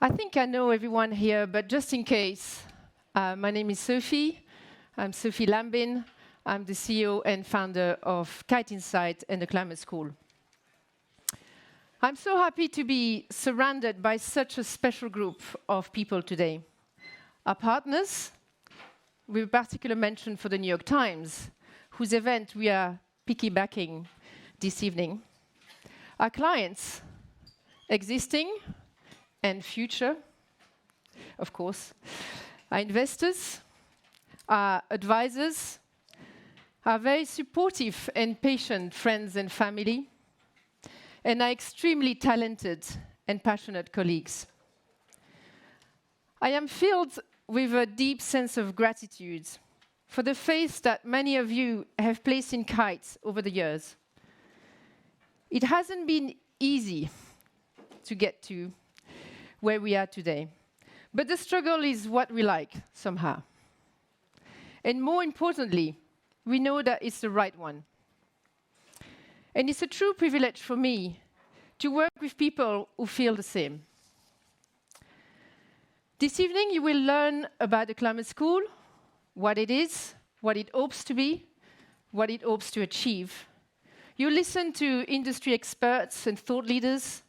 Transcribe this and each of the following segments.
I think I know everyone here, but just in case, my name is Sophie. I'm Sophie Lambin. I'm the CEO and founder of Kite Insights and the Climate School. I'm so happy to be surrounded by such a special group of people today. Our partners, with particular mention for the New York Times, whose event we are piggybacking this evening. Our clients, existing and future, of course. Our investors, our advisors, our very supportive and patient friends and family, and our extremely talented and passionate colleagues. I am filled with a deep sense of gratitude for the faith that many of you have placed in Kite over the years. It hasn't been easy to get to where we are today, but the struggle is what we like, somehow. And more importantly, we know that it's the right one. And it's a true privilege for me to work with people who feel the same. This evening, you will learn about the Climate School, what it is, what it hopes to be, what it hopes to achieve. You'll listen to industry experts and thought leaders.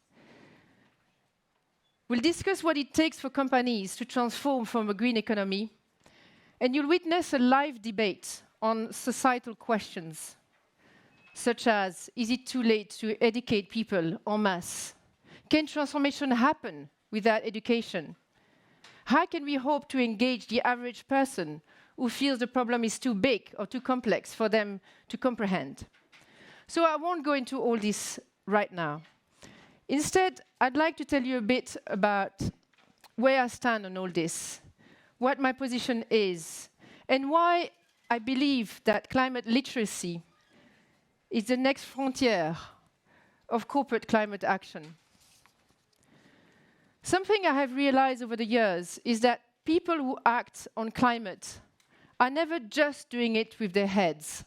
We'll discuss what it takes for companies to transform from a green economy. And you'll witness a live debate on societal questions, such as, is it too late to educate people en masse? Can transformation happen without education? How can we hope to engage the average person who feels the problem is too big or too complex for them to comprehend? So I won't go into all this right now. Instead, I'd like to tell you a bit about where I stand on all this, what my position is, and why I believe that climate literacy is the next frontier of corporate climate action. Something I have realized over the years is that people who act on climate are never just doing it with their heads.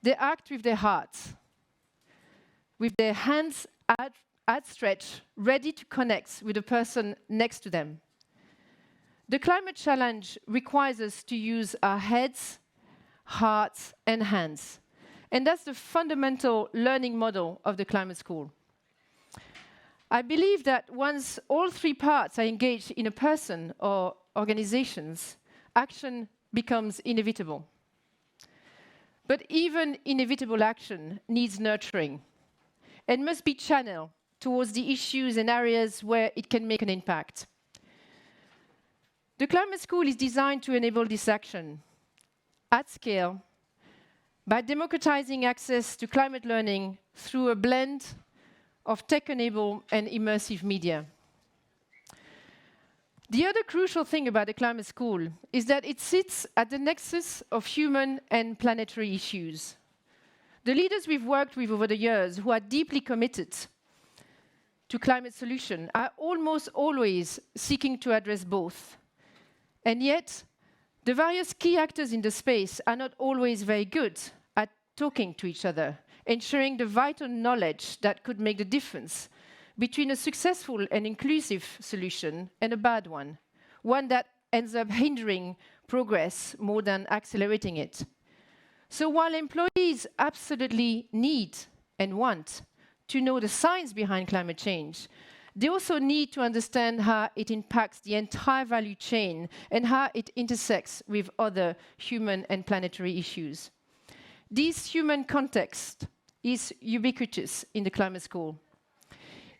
They act with their hearts, with their hands outstretched, ready to connect with the person next to them. The climate challenge requires us to use our heads, hearts, and hands. And that's the fundamental learning model of the Climate School. I believe that once all three parts are engaged in a person or organizations, action becomes inevitable. But even inevitable action needs nurturing and must be channeled towards the issues and areas where it can make an impact. The Climate School is designed to enable this action at scale by democratizing access to climate learning through a blend of tech-enabled and immersive media. The other crucial thing about the Climate School is that it sits at the nexus of human and planetary issues. The leaders we've worked with over the years who are deeply committed to climate solution are almost always seeking to address both. And yet, the various key actors in the space are not always very good at talking to each other and sharing the vital knowledge that could make the difference between a successful and inclusive solution and a bad one that ends up hindering progress more than accelerating it. So while employees absolutely need and want to know the science behind climate change, they also need to understand how it impacts the entire value chain and how it intersects with other human and planetary issues. This human context is ubiquitous in the Climate School.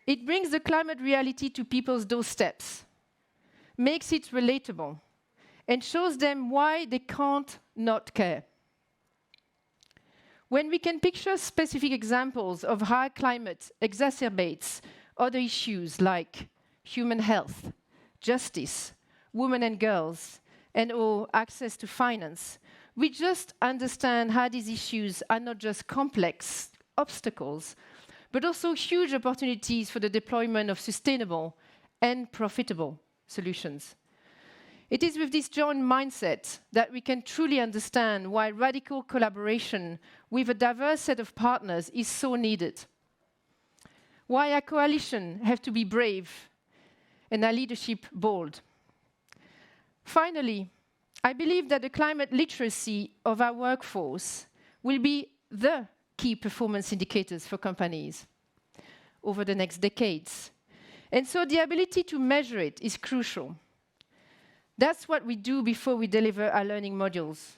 It brings the climate reality to people's doorsteps, makes it relatable, and shows them why they can't not care. When we can picture specific examples of how climate exacerbates other issues like human health, justice, women and girls, and/or access to finance, we just understand how these issues are not just complex obstacles, but also huge opportunities for the deployment of sustainable and profitable solutions. It is with this joint mindset that we can truly understand why radical collaboration with a diverse set of partners is so needed. Why our coalition have to be brave and our leadership bold. Finally, I believe that the climate literacy of our workforce will be the key performance indicators for companies over the next decades. And so the ability to measure it is crucial. That's what we do before we deliver our learning modules.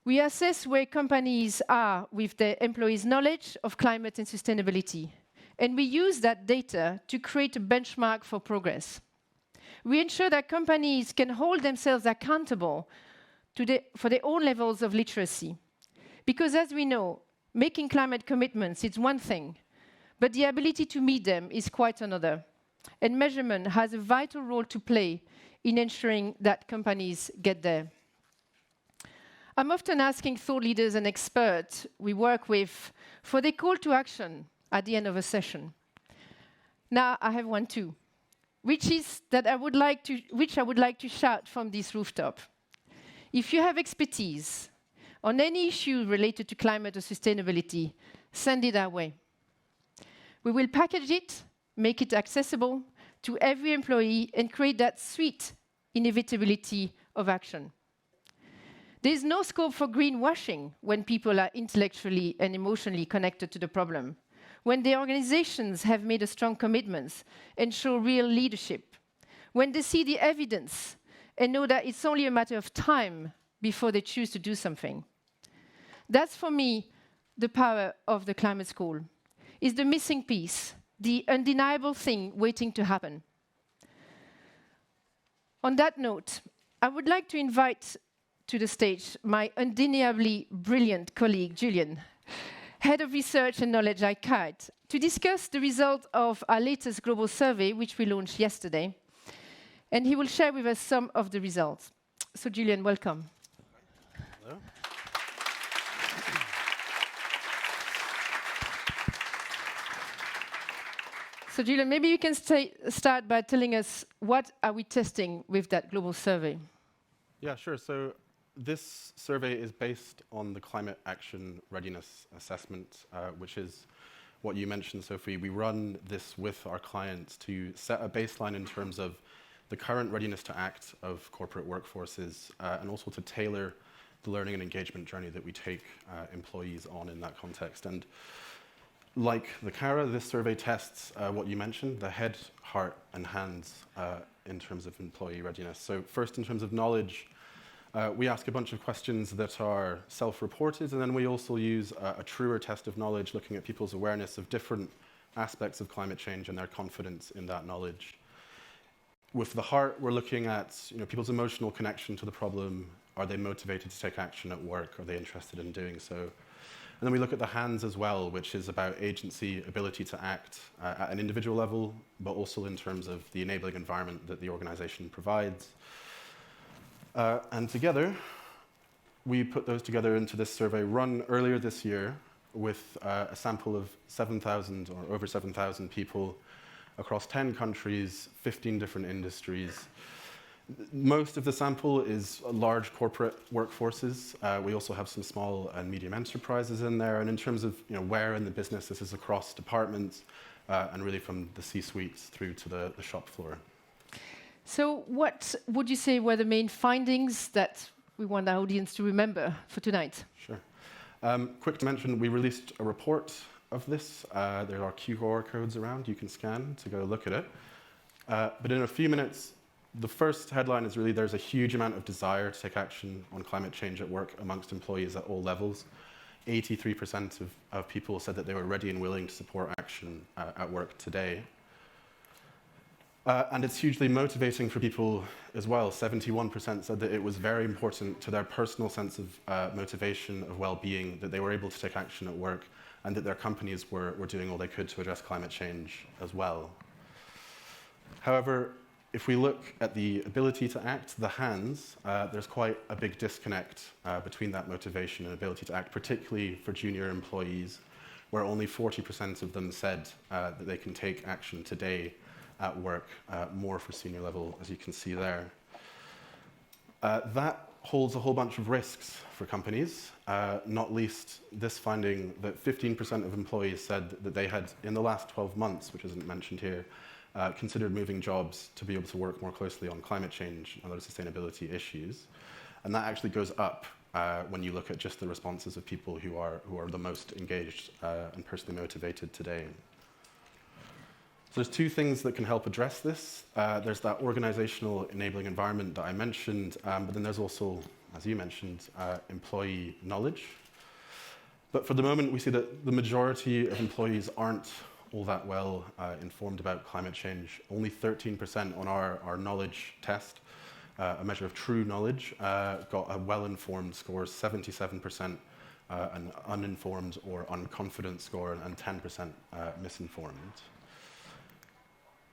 We assess where companies are with their employees' knowledge of climate and sustainability. And we use that data to create a benchmark for progress. We ensure that companies can hold themselves accountable for their own levels of literacy. Because as we know, making climate commitments is one thing, but the ability to meet them is quite another. And measurement has a vital role to play in ensuring that companies get there. I'm often asking thought leaders and experts we work with for their call to action at the end of a session. Now I have one too, which I would like to shout from this rooftop. If you have expertise on any issue related to climate or sustainability, send it our way. We will package it, make it accessible to every employee, and create that sweet inevitability of action. There is no scope for greenwashing when people are intellectually and emotionally connected to the problem, when the organizations have made a strong commitments and show real leadership, when they see the evidence and know that it's only a matter of time before they choose to do something. That's, for me, the power of the climate school. It's the missing piece, the undeniable thing waiting to happen. On that note, I would like to invite to the stage my undeniably brilliant colleague, Julian, Head of Research and Knowledge at Kite, to discuss the result of our latest global survey, which we launched yesterday. And he will share with us some of the results. So, Julian, welcome. Hello. So, Julian, maybe you can start by telling us what are we testing with that global survey? Yeah, sure. So this survey is based on the Climate Action Readiness Assessment, which is what you mentioned, Sophie. We run this with our clients to set a baseline in terms of the current readiness to act of corporate workforces, and also to tailor the learning and engagement journey that we take employees on in that context. And like the CARA, this survey tests what you mentioned, the head, heart, and hands in terms of employee readiness. So first, in terms of knowledge, we ask a bunch of questions that are self-reported, and then we also use a truer test of knowledge, looking at people's awareness of different aspects of climate change and their confidence in that knowledge. With the heart, we're looking at people's emotional connection to the problem. Are they motivated to take action at work? Are they interested in doing so? And then we look at the hands as well, which is about agency, ability to act at an individual level, but also in terms of the enabling environment that the organization provides. And together, we put those together into this survey run earlier this year with a sample of 7,000 or over 7,000 people across 10 countries, 15 different industries. Most of the sample is large corporate workforces. We also have some small and medium enterprises in there. And in terms of where in the business, this is across departments and really from the C-suites through to the shop floor. So what would you say were the main findings that we want our audience to remember for tonight? Sure. Quick to mention, we released a report of this. There are QR codes around you can scan to go look at it. But in a few minutes, the first headline is really there's a huge amount of desire to take action on climate change at work amongst employees at all levels. 83% of people said that they were ready and willing to support action at work today. And it's hugely motivating for people as well. 71% said that it was very important to their personal sense of motivation, of well-being, that they were able to take action at work and that their companies were doing all they could to address climate change as well. However, if we look at the ability to act, the hands, there's quite a big disconnect between that motivation and ability to act, particularly for junior employees, where only 40% of them said that they can take action today at work, more for senior level, as you can see there. That holds a whole bunch of risks for companies, not least this finding that 15% of employees said that they had, in the last 12 months, which isn't mentioned here, considered moving jobs to be able to work more closely on climate change and other sustainability issues. And that actually goes up when you look at just the responses of people who are the most engaged and personally motivated today. So there's two things that can help address this. There's that organizational enabling environment that I mentioned, but then there's also, as you mentioned, employee knowledge. But for the moment, we see that the majority of employees aren't all that well informed about climate change. Only 13% on our knowledge test, a measure of true knowledge, got a well-informed score, 77% an uninformed or unconfident score, and 10% misinformed.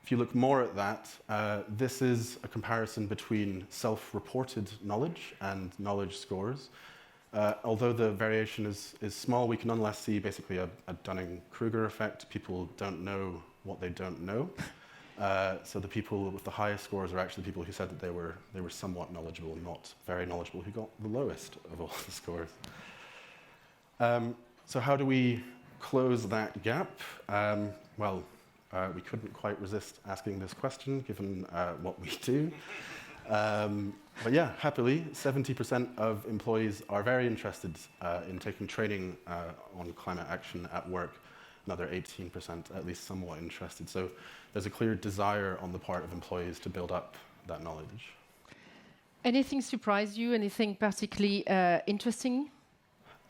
If you look more at that, this is a comparison between self-reported knowledge and knowledge scores. Although the variation is small, we can nonetheless see basically a Dunning-Kruger effect. People don't know what they don't know. So the people with the highest scores are actually people who said that they were somewhat knowledgeable, not very knowledgeable, who got the lowest of all the scores. So how do we close that gap? We couldn't quite resist asking this question, given what we do. But yeah, happily, 70% of employees are very interested in taking training on climate action at work. Another 18% at least somewhat interested. So there's a clear desire on the part of employees to build up that knowledge. Anything surprise you? Anything particularly interesting?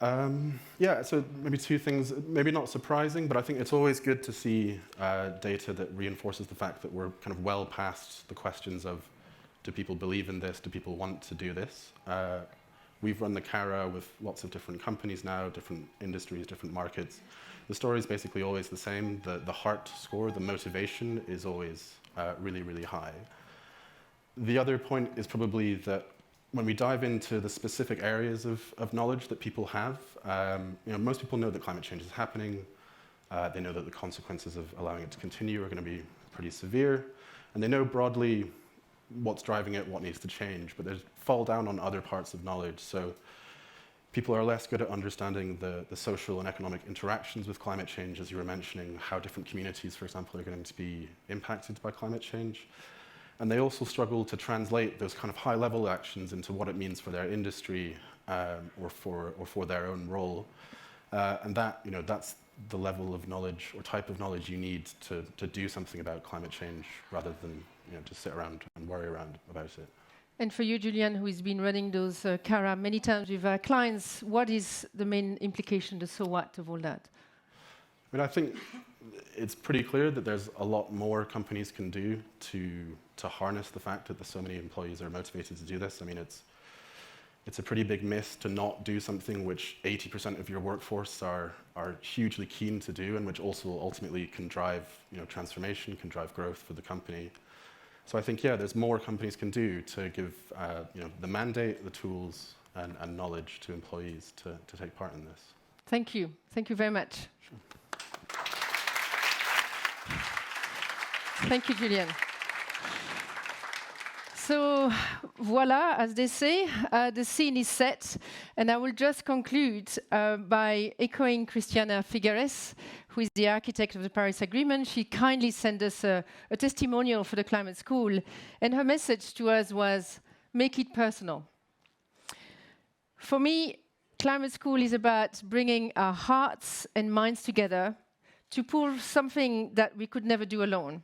So maybe two things, maybe not surprising, but I think it's always good to see data that reinforces the fact that we're kind of well past the questions of, do people believe in this? Do people want to do this? We've run the Cara with lots of different companies now, different industries, different markets. The story is basically always the same. The heart score, the motivation is always really, really high. The other point is probably that when we dive into the specific areas of knowledge that people have, most people know that climate change is happening. They know that the consequences of allowing it to continue are going to be pretty severe. And they know broadly what's driving it, what needs to change, but they fall down on other parts of knowledge. So people are less good at understanding the social and economic interactions with climate change, as you were mentioning, how different communities, for example, are going to be impacted by climate change. And they also struggle to translate those kind of high-level actions into what it means for their industry or for their own role. And that's the level of knowledge or type of knowledge you need to do something about climate change rather than just sit around and worry around about it. And for you, Julian, who has been running those Cara many times with our clients, what is the main implication, the so what of all that? I think it's pretty clear that there's a lot more companies can do to harness the fact that there's so many employees are motivated to do this. It's a pretty big miss to not do something which 80% of your workforce are hugely keen to do, and which also ultimately can drive transformation, can drive growth for the company. So I think, there's more companies can do to give the mandate, the tools, and knowledge to employees to take part in this. Thank you. Thank you very much. Sure. Thank you, Julian. So, voila, as they say, the scene is set. And I will just conclude by echoing Christiana Figueres, who is the architect of the Paris Agreement. She kindly sent us a testimonial for the Climate School. And her message to us was, make it personal. For me, Climate School is about bringing our hearts and minds together to pull something that we could never do alone.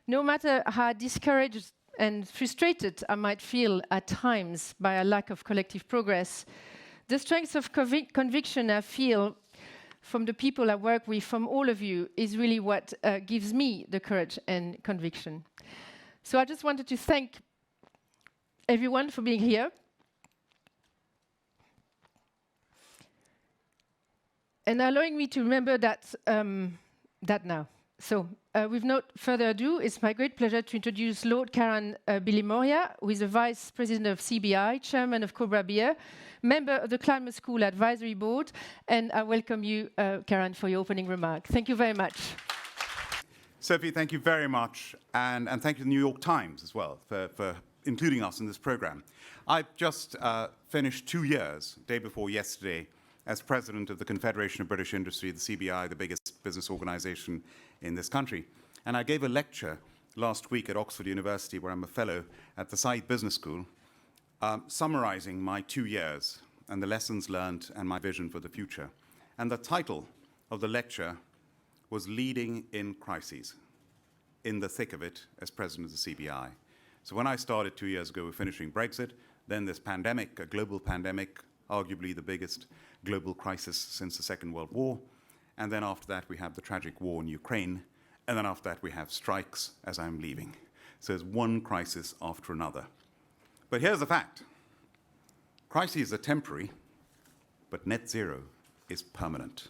No matter how discouraged and frustrated I might feel at times by a lack of collective progress, the strength of conviction I feel from the people I work with, from all of you, is really what gives me the courage and conviction. So I just wanted to thank everyone for being here. And allowing me to remember that now. So, with no further ado, it's my great pleasure to introduce Lord Karan Bilimoria, who is the Vice President of CBI, Chairman of Cobra Beer, member of the Climate School Advisory Board, and I welcome you, Karan, for your opening remark. Thank you very much. Sophie, thank you very much, and thank you to the New York Times as well for including us in this program. I've just finished 2 years, day before yesterday, as president of the Confederation of British Industry, the CBI, the biggest business organization in this country. And I gave a lecture last week at Oxford University, where I'm a fellow at the Saïd Business School, summarizing my 2 years and the lessons learned and my vision for the future. And the title of the lecture was Leading in Crises, in the thick of it as president of the CBI. So when I started 2 years ago, we were finishing Brexit, then this pandemic, a global pandemic, arguably the biggest global crisis since the Second World War. And then after that, we have the tragic war in Ukraine. And then after that, we have strikes as I'm leaving. So it's one crisis after another. But here's the fact. Crises are temporary, but net zero is permanent.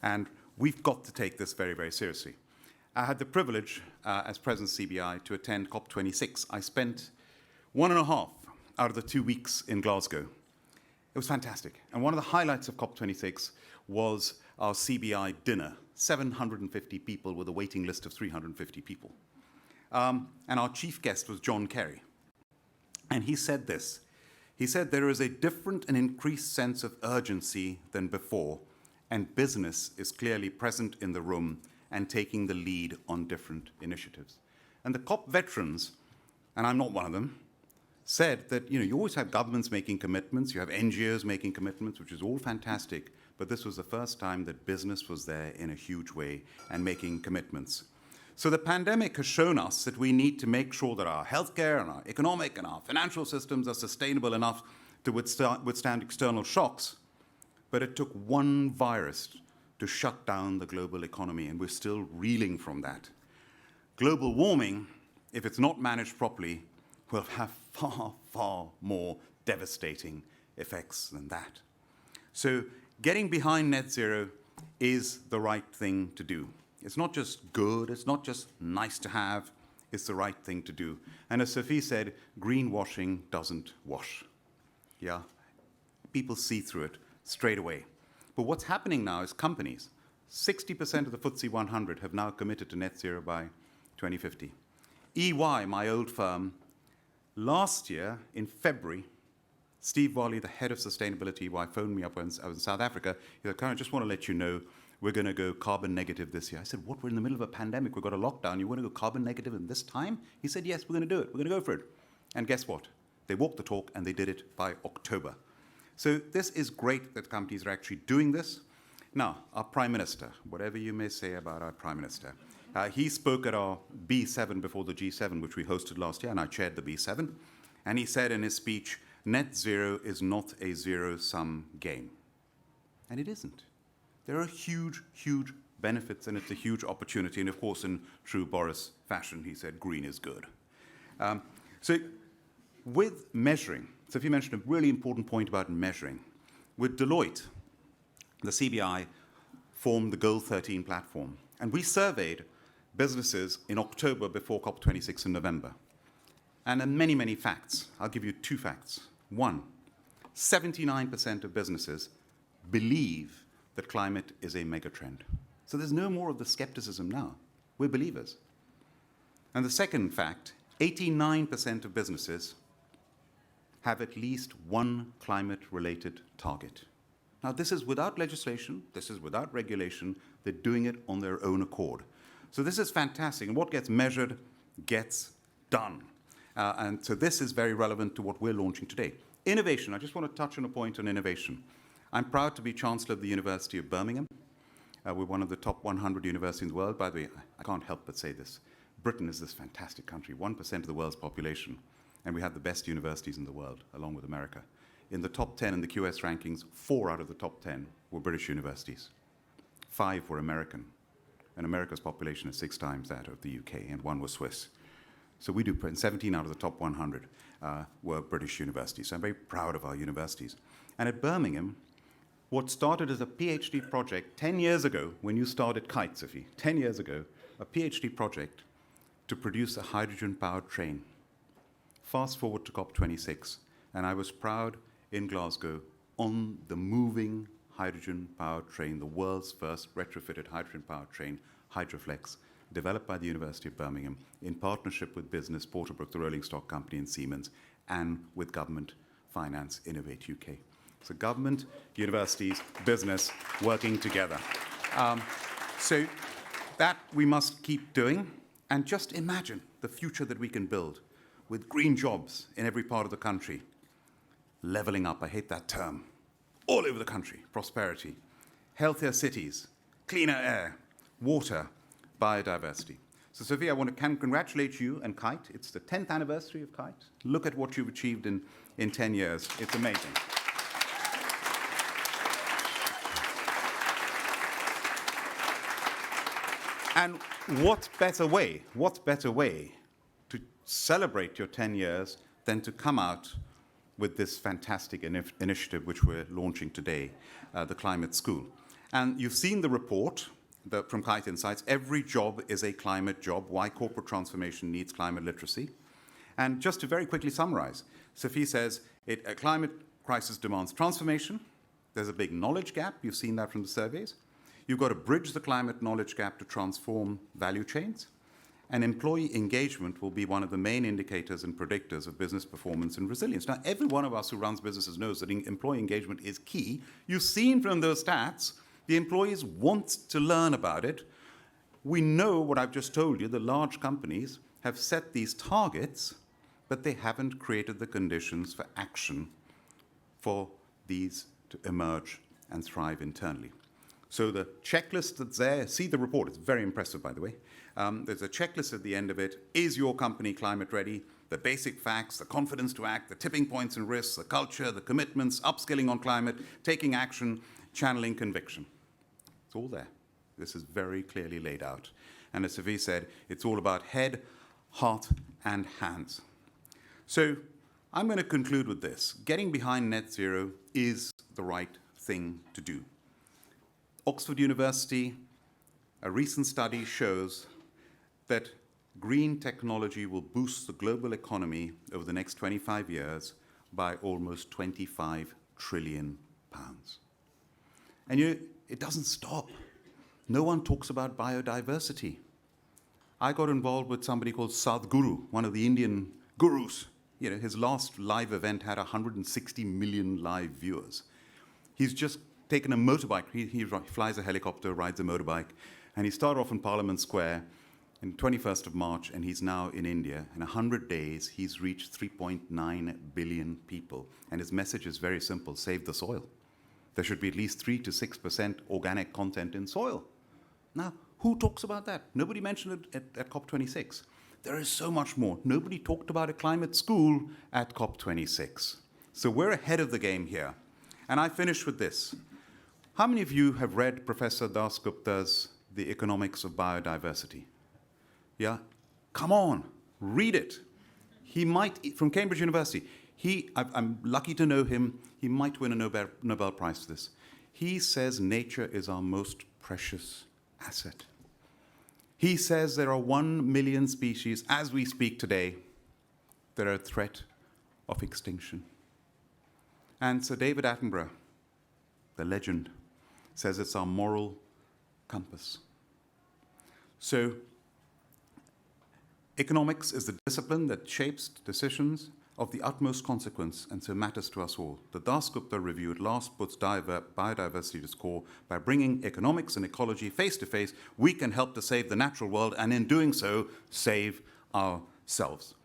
And we've got to take this very, very seriously. I had the privilege, as president of CBI, to attend COP26. I spent 1.5 out of the 2 weeks in Glasgow. It was fantastic. And one of the highlights of COP26 was our CBI dinner, 750 people with a waiting list of 350 people. And our chief guest was John Kerry. And he said this. He said there is a different and increased sense of urgency than before, and business is clearly present in the room and taking the lead on different initiatives. And the COP veterans, and I'm not one of them, said that you always have governments making commitments, you have NGOs making commitments, which is all fantastic, but this was the first time that business was there in a huge way and making commitments. So the pandemic has shown us that we need to make sure that our healthcare and our economic and our financial systems are sustainable enough to withstand external shocks. But it took one virus to shut down the global economy, and we're still reeling from that. Global warming, if it's not managed properly, will have far, far more devastating effects than that. So getting behind net zero is the right thing to do. It's not just good, it's not just nice to have, it's the right thing to do. And as Sophie said, greenwashing doesn't wash. Yeah, people see through it straight away. But what's happening now is companies, 60% of the FTSE 100 have now committed to net zero by 2050. EY, my old firm, last year in February, Steve Wally, the head of sustainability, EY, phoned me up when I was in South Africa. He said, Karan, I just want to let you know we're going to go carbon negative this year. I said, what? We're in the middle of a pandemic. We've got a lockdown. You want to go carbon negative in this time? He said, yes, we're going to do it. We're going to go for it. And guess what? They walked the talk and they did it by October. So this is great that companies are actually doing this. Now, our Prime Minister, whatever you may say about our Prime Minister, he spoke at our B7 before the G7, which we hosted last year, and I chaired the B7. And he said in his speech, net zero is not a zero-sum game. And it isn't. There are huge, huge benefits, and it's a huge opportunity. And of course, in true Boris fashion, he said, green is good. So with measuring, Sophie mentioned a really important point about measuring. With Deloitte, the CBI formed the Goal 13 platform. And we surveyed businesses in October before COP26 in November. And there are many, many facts. I'll give you 2 facts. 1, 79% of businesses believe that climate is a megatrend. So there's no more of the skepticism now. We're believers. And the second fact, 89% of businesses have at least one climate-related target. Now, this is without legislation, this is without regulation, they're doing it on their own accord. So this is fantastic, and what gets measured gets done. And so this is very relevant to what we're launching today. Innovation, I just want to touch on a point on innovation. I'm proud to be Chancellor of the University of Birmingham. We're one of the top 100 universities in the world. By the way, I can't help but say this. Britain is this fantastic country, 1% of the world's population, and we have the best universities in the world, along with America. In the top 10 in the QS rankings, 4 out of the top 10 were British universities. 5 were American, and America's population is 6 times that of the UK, and 1 was Swiss. So we do, 17 out of the top 100 were British universities. So I'm very proud of our universities. And at Birmingham, what started as a PhD project 10 years ago, when you started Kite, Sophie, 10 years ago, a PhD project to produce a hydrogen-powered train. Fast forward to COP26, and I was proud in Glasgow on the moving hydrogen-powered train, the world's first retrofitted hydrogen-powered train, Hydroflex, developed by the University of Birmingham in partnership with business, Porterbrook, the rolling stock company, and Siemens, and with government finance, Innovate UK. So government, universities, business, working together. So that we must keep doing. And just imagine the future that we can build with green jobs in every part of the country. Leveling up, I hate that term. All over the country, prosperity. Healthier cities, cleaner air, water, biodiversity. So, Sophia, I want to congratulate you and Kite. It's the 10th anniversary of Kite. Look at what you've achieved in 10 years. It's amazing. And what better way to celebrate your 10 years than to come out with this fantastic initiative which we're launching today, the Climate School. And you've seen the report from Kite Insights. Every job is a climate job. Why corporate transformation needs climate literacy. And just to very quickly summarize, Sophie says a climate crisis demands transformation. There's a big knowledge gap. You've seen that from the surveys. You've got to bridge the climate knowledge gap to transform value chains. And employee engagement will be one of the main indicators and predictors of business performance and resilience. Now, every one of us who runs businesses knows that employee engagement is key. You've seen from those stats, the employees want to learn about it. We know what I've just told you. The large companies have set these targets, but they haven't created the conditions for action for these to emerge and thrive internally. So the checklist that's there, see the report, it's very impressive, by the way. There's a checklist at the end of it. Is your company climate ready? The basic facts, the confidence to act, the tipping points and risks, the culture, the commitments, upskilling on climate, taking action, channeling conviction. It's all there. This is very clearly laid out. And as Sophie said, it's all about head, heart, and hands. So I'm going to conclude with this. Getting behind net zero is the right thing to do. Oxford University, a recent study shows that green technology will boost the global economy over the next 25 years by almost 25 trillion pounds. And it doesn't stop. No one talks about biodiversity. I got involved with somebody called Sadhguru, one of the Indian gurus. His last live event had 160 million live viewers. He's just taken a motorbike. He flies a helicopter, rides a motorbike, and he started off in Parliament Square on 21st of March, and he's now in India. In 100 days, he's reached 3.9 billion people. And his message is very simple: save the soil. There should be at least 3 to 6% organic content in soil. Now, who talks about that? Nobody mentioned it at COP26. There is so much more. Nobody talked about a climate school at COP26. So we're ahead of the game here. And I finish with this. How many of you have read Professor Dasgupta's The Economics of Biodiversity? Yeah? Come on, read it. He might, from Cambridge University, I'm lucky to know him, he might win a Nobel Prize for this. He says nature is our most precious asset. He says there are 1 million species, as we speak today, that are a threat of extinction. And Sir David Attenborough, the legend, says it's our moral compass. So, economics is the discipline that shapes decisions of the utmost consequence and so matters to us all. The Dasgupta Review at last puts biodiversity to score. By bringing economics and ecology face to face, we can help to save the natural world, and in doing so, save ourselves.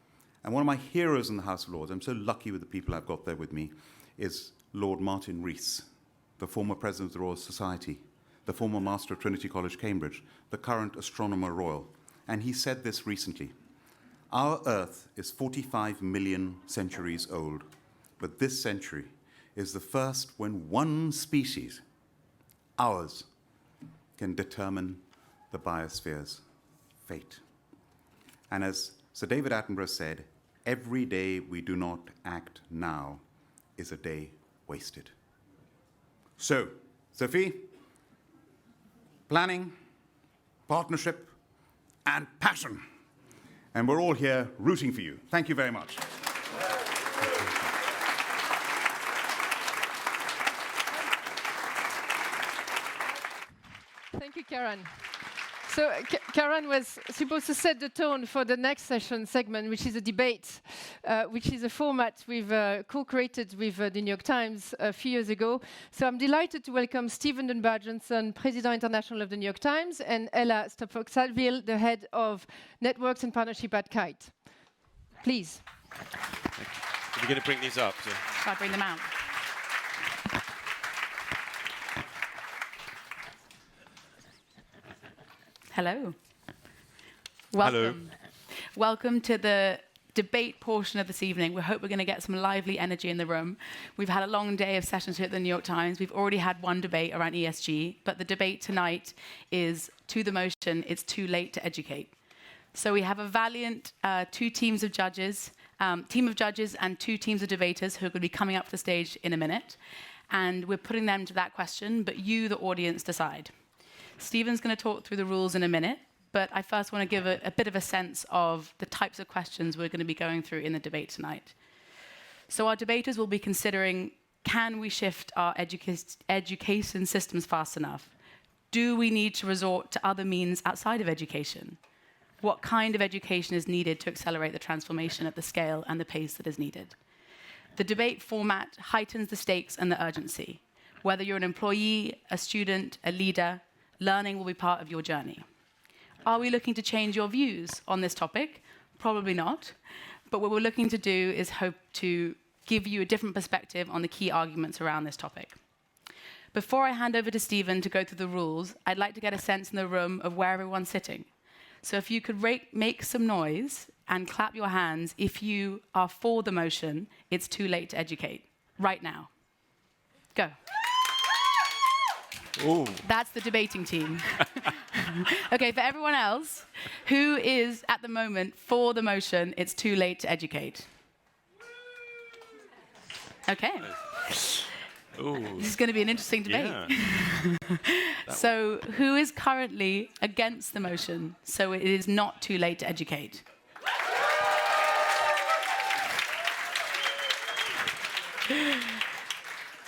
And one of my heroes in the House of Lords, I'm so lucky with the people I've got there with me, is Lord Martin Rees, the former President of the Royal Society, the former Master of Trinity College, Cambridge, the current Astronomer Royal. And he said this recently: our Earth is 45 million centuries old, but this century is the first when one species, ours, can determine the biosphere's fate. And as Sir David Attenborough said, every day we do not act now is a day wasted. So, Sophie, planning, partnership, and passion. And we're all here rooting for you. Thank you very much. Thank you, Karan. So Karan was supposed to set the tone for the next segment, which is a debate. which is a format we've co-created with the New York Times a few years ago. So I'm delighted to welcome Stephen Dunbar-Johnson, President International of the New York Times, and Ella Stopford-Salville, the Head of Networks and Partnership at Kite. Please. We're going to bring these up. So. Shall I bring them out? Hello. Welcome. Hello. Welcome to the debate portion of this evening. We hope we're going to get some lively energy in the room. We've had a long day of sessions here at the New York Times. We've already had one debate around ESG, but the debate tonight is to the motion, it's too late to educate. So we have a valiant two teams of judges, team of judges and two teams of debaters who are going to be coming up to the stage in a minute. And we're putting them to that question, but you, the audience, decide. Stephen's going to talk through the rules in a minute, but I first want to give a bit of a sense of the types of questions we're going to be going through in the debate tonight. So our debaters will be considering, can we shift our education systems fast enough? Do we need to resort to other means outside of education? What kind of education is needed to accelerate the transformation at the scale and the pace that is needed? The debate format heightens the stakes and the urgency. Whether you're an employee, a student, a leader, learning will be part of your journey. Are we looking to change your views on this topic? Probably not. But what we're looking to do is hope to give you a different perspective on the key arguments around this topic. Before I hand over to Stephen to go through the rules, I'd like to get a sense in the room of where everyone's sitting. So if you could make some noise and clap your hands if you are for the motion, it's too late to educate. Right now. Go. Ooh. That's the debating team. Okay, for everyone else, who is at the moment for the motion, it's too late to educate? Okay. Ooh. This is going to be an interesting debate. Yeah. So who is currently against the motion, so it is not too late to educate?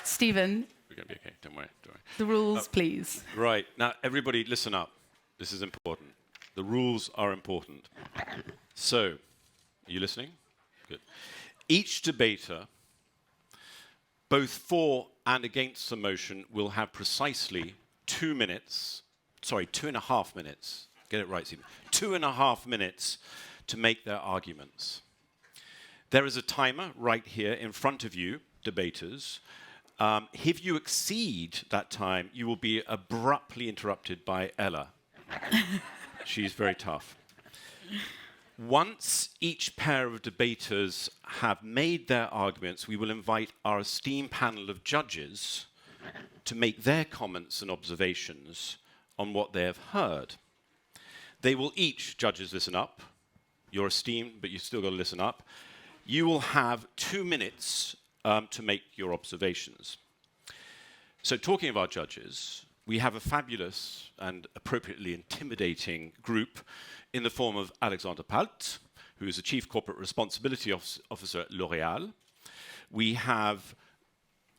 Stephen. We're going to be okay, don't worry. The rules, please. Right, now everybody listen up. This is important. The rules are important. So, are you listening? Good. Each debater, both for and against the motion, will have precisely 2 minutes, sorry, 2.5 minutes, get it right, Stephen, 2.5 minutes to make their arguments. There is a timer right here in front of you, debaters. If you exceed that time, you will be abruptly interrupted by Ella. She's very tough. Once each pair of debaters have made their arguments, we will invite our esteemed panel of judges to make their comments and observations on what they have heard. They will each, judges, listen up. You're esteemed, but you still got to listen up. You will have 2 minutes to make your observations. So talking of our judges, we have a fabulous and appropriately intimidating group in the form of Alexandra Palt, who is the Chief Corporate Responsibility Officer at L'Oréal. We have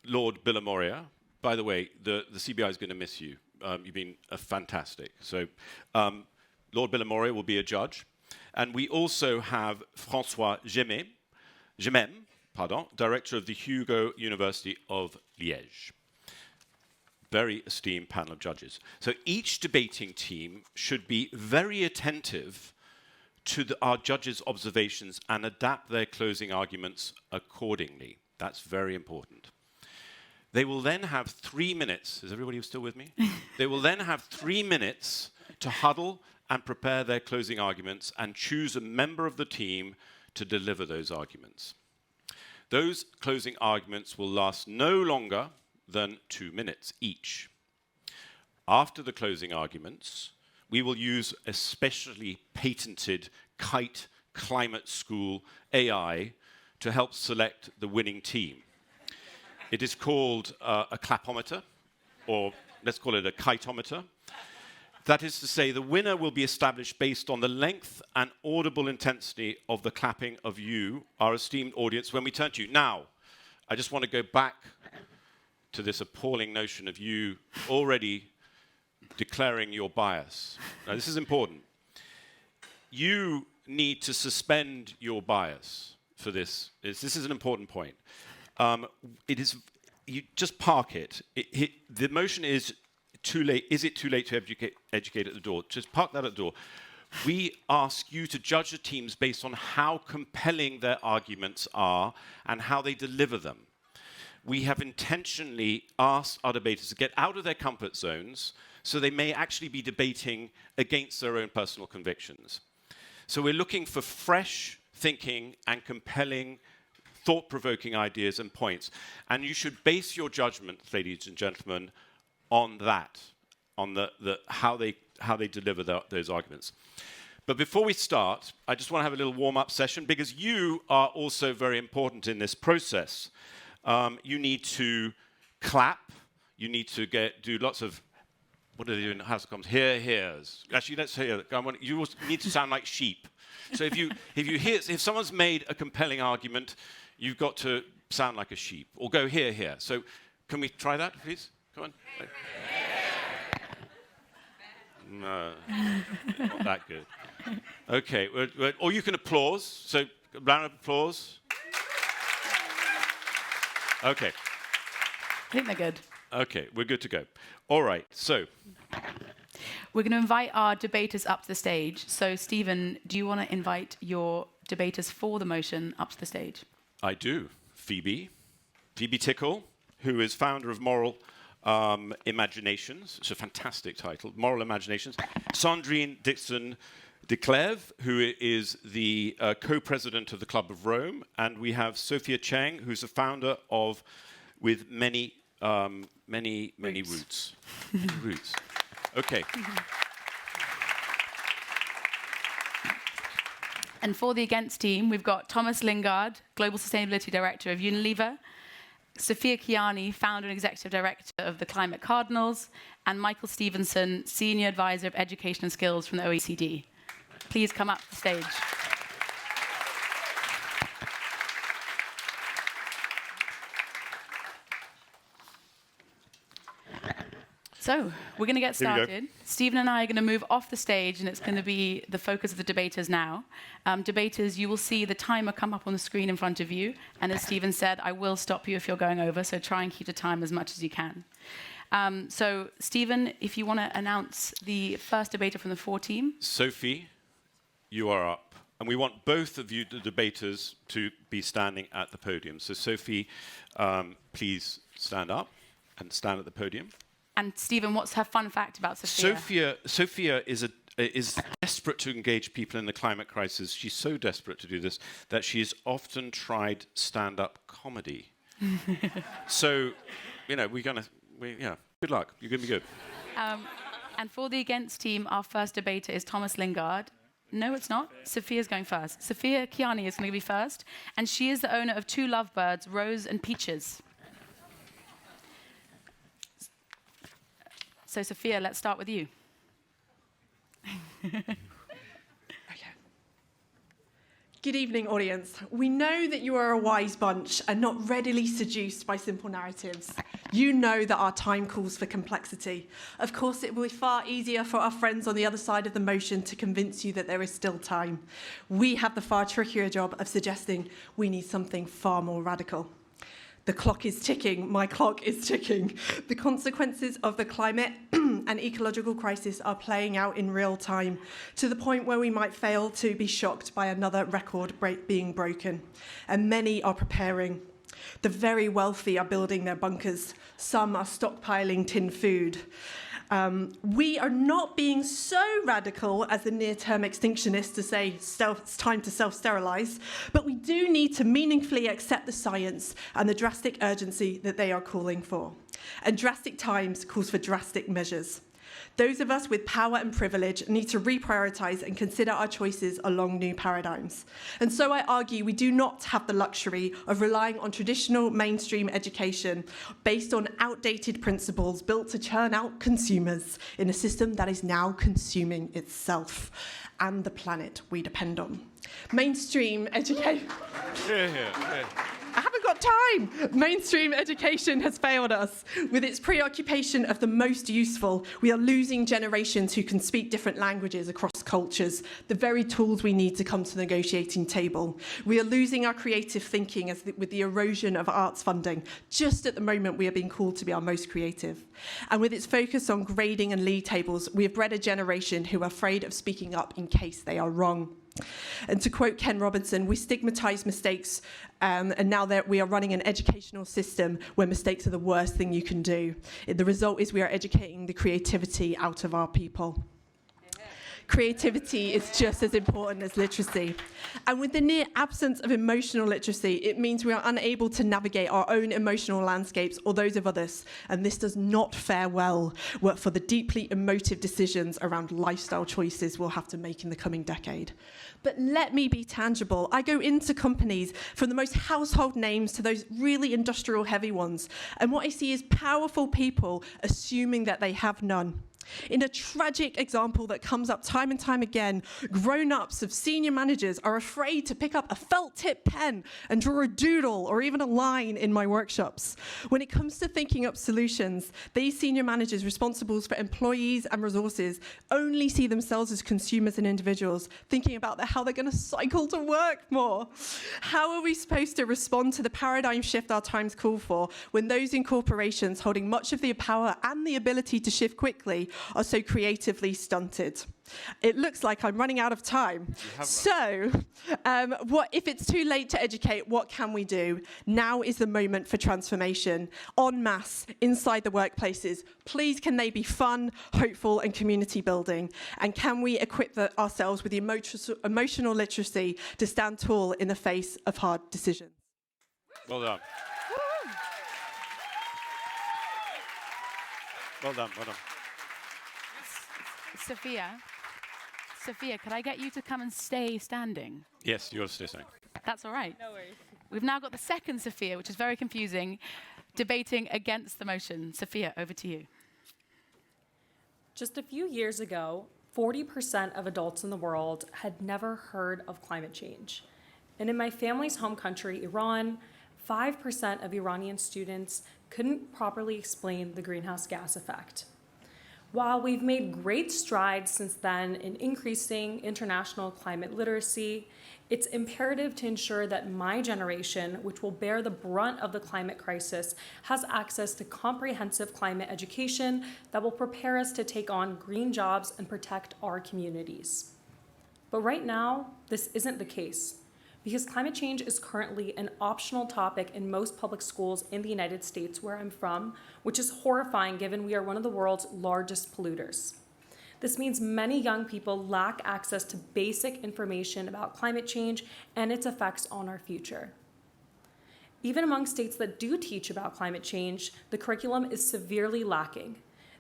Lord Bilimoria. By the way, the CBI is going to miss you. You've been fantastic. So Lord Bilimoria will be a judge. And we also have François Gemem, Director of the Hugo University of Liège. Very esteemed panel of judges. So each debating team should be very attentive to our judges' observations and adapt their closing arguments accordingly. That's very important. They will then have 3 minutes. Is everybody still with me? They will then have 3 minutes to huddle and prepare their closing arguments and choose a member of the team to deliver those arguments. Those closing arguments will last no longer than 2 minutes each. After the closing arguments, we will use a specially patented Kite Climate School AI to help select the winning team. It is called a clapometer, or let's call it a kiteometer. That is to say, the winner will be established based on the length and audible intensity of the clapping of you, our esteemed audience, when we turn to you. Now, I just want to go back to this appalling notion of you already declaring your bias. Now, this is important. You need to suspend your bias for this is this is an important point. It is you just park it. The motion is too late. Is it too late to educate at the door? Just park that at the door. We ask you to judge the teams based on how compelling their arguments are and how they deliver them. We have intentionally asked our debaters to get out of their comfort zones so they may actually be debating against their own personal convictions. So we're looking for fresh thinking and compelling, thought-provoking ideas and points. And you should base your judgment, ladies and gentlemen, on that, on how they deliver those arguments. But before we start, I just want to have a little warm-up session because you are also very important in this process. You need to clap. You need to do lots of, what do they do in House of Commons? Hears. Actually, let's hear. You need to sound like sheep. So if someone's made a compelling argument, you've got to sound like a sheep or go here. So can we try that, please? Come on. No, not that good. Okay, or you can applause. So, round of applause. Okay. I think they're good. Okay, we're good to go. All right, so. We're going to invite our debaters up to the stage. So, Stephen, do you want to invite your debaters for the motion up to the stage? I do. Phoebe Tickell, who is founder of Moral Imaginations. It's a fantastic title, Moral Imaginations. Sandrine Dixson-Declève, who is the co-president of the Club of Rome. And we have Sophia Cheng, who's the founder of, with many roots. Roots. Okay. And for the against team, we've got Thomas Lingard, Global Sustainability Director of Unilever, Sophia Kianni, Founder and Executive Director of the Climate Cardinals, and Michael Stevenson, Senior Advisor of Education and Skills from the OECD. Please come up to the stage. So, we're going to get started. Stephen and I are going to move off the stage, and it's going to be the focus of the debaters now. Debaters, you will see the timer come up on the screen in front of you. And as Stephen said, I will stop you if you're going over, so try and keep the time as much as you can. So, Stephen, if you want to announce the first debater from the 4 team. Sophie, you are up. And we want both of you, the debaters, to be standing at the podium. So, Sophie, please stand up and stand at the podium. And Stephen, what's her fun fact about Sophia? Sophia is desperate to engage people in the climate crisis. She's so desperate to do this that she's often tried stand-up comedy. So, good luck. You're going to be good. And for the against team, our first debater is Thomas Lingard. No, it's not. Sophia's going first. Sophia Kianni is going to be first, and she is the owner of 2 lovebirds, Rose and Peaches. So, Sophia, let's start with you. Okay. Good evening, audience. We know that you are a wise bunch and not readily seduced by simple narratives. You know that our time calls for complexity. Of course, it will be far easier for our friends on the other side of the motion to convince you that there is still time. We have the far trickier job of suggesting we need something far more radical. The clock is ticking. My clock is ticking. The consequences of the climate and ecological crisis are playing out in real time, to the point where we might fail to be shocked by another record being broken. And many are preparing. The very wealthy are building their bunkers. Some are stockpiling tin food. We are not being so radical as the near-term extinctionists to say it's time to self-sterilise, but we do need to meaningfully accept the science and the drastic urgency that they are calling for. And drastic times calls for drastic measures. Those of us with power and privilege need to reprioritise and consider our choices along new paradigms. And so I argue we do not have the luxury of relying on traditional mainstream education based on outdated principles built to churn out consumers in a system that is now consuming itself and the planet we depend on. Mainstream education... I haven't got about time. Mainstream education has failed us. With its preoccupation of the most useful, we are losing generations who can speak different languages across cultures, the very tools we need to come to the negotiating table. We are losing our creative thinking with the erosion of arts funding. Just at the moment, we are being called to be our most creative. And with its focus on grading and league tables, we have bred a generation who are afraid of speaking up in case they are wrong. And to quote Ken Robinson, we stigmatise mistakes, and now that we are running an educational system where mistakes are the worst thing you can do. The result is we are educating the creativity out of our people. Creativity is just as important as literacy. And with the near absence of emotional literacy, it means we are unable to navigate our own emotional landscapes or those of others. And this does not fare well for the deeply emotive decisions around lifestyle choices we'll have to make in the coming decade. But let me be tangible. I go into companies from the most household names to those really industrial heavy ones. And what I see is powerful people assuming that they have none. In a tragic example that comes up time and time again, grown-ups of senior managers are afraid to pick up a felt-tip pen and draw a doodle or even a line in my workshops. When it comes to thinking up solutions, these senior managers responsible for employees and resources only see themselves as consumers and individuals, thinking about how they're going to cycle to work more. How are we supposed to respond to the paradigm shift our times call for when those in corporations holding much of the power and the ability to shift quickly are so creatively stunted? It looks like I'm running out of time. So, what if it's too late to educate, what can we do? Now is the moment for transformation. En masse, inside the workplaces. Please, can they be fun, hopeful, and community building? And can we equip ourselves with the emotional literacy to stand tall in the face of hard decisions? Well done. Well done, well done. Sophia, could I get you to come and stay standing? Yes, you're still saying. That's all right. No worries. We've now got the second Sophia, which is very confusing, debating against the motion. Sophia, over to you. Just a few years ago, 40% of adults in the world had never heard of climate change. And in my family's home country, Iran, 5% of Iranian students couldn't properly explain the greenhouse gas effect. While we've made great strides since then in increasing international climate literacy, it's imperative to ensure that my generation, which will bear the brunt of the climate crisis, has access to comprehensive climate education that will prepare us to take on green jobs and protect our communities. But right now, this isn't the case, because climate change is currently an optional topic in most public schools in the United States, where I'm from, which is horrifying given we are one of the world's largest polluters. This means many young people lack access to basic information about climate change and its effects on our future. Even among states that do teach about climate change, the curriculum is severely lacking.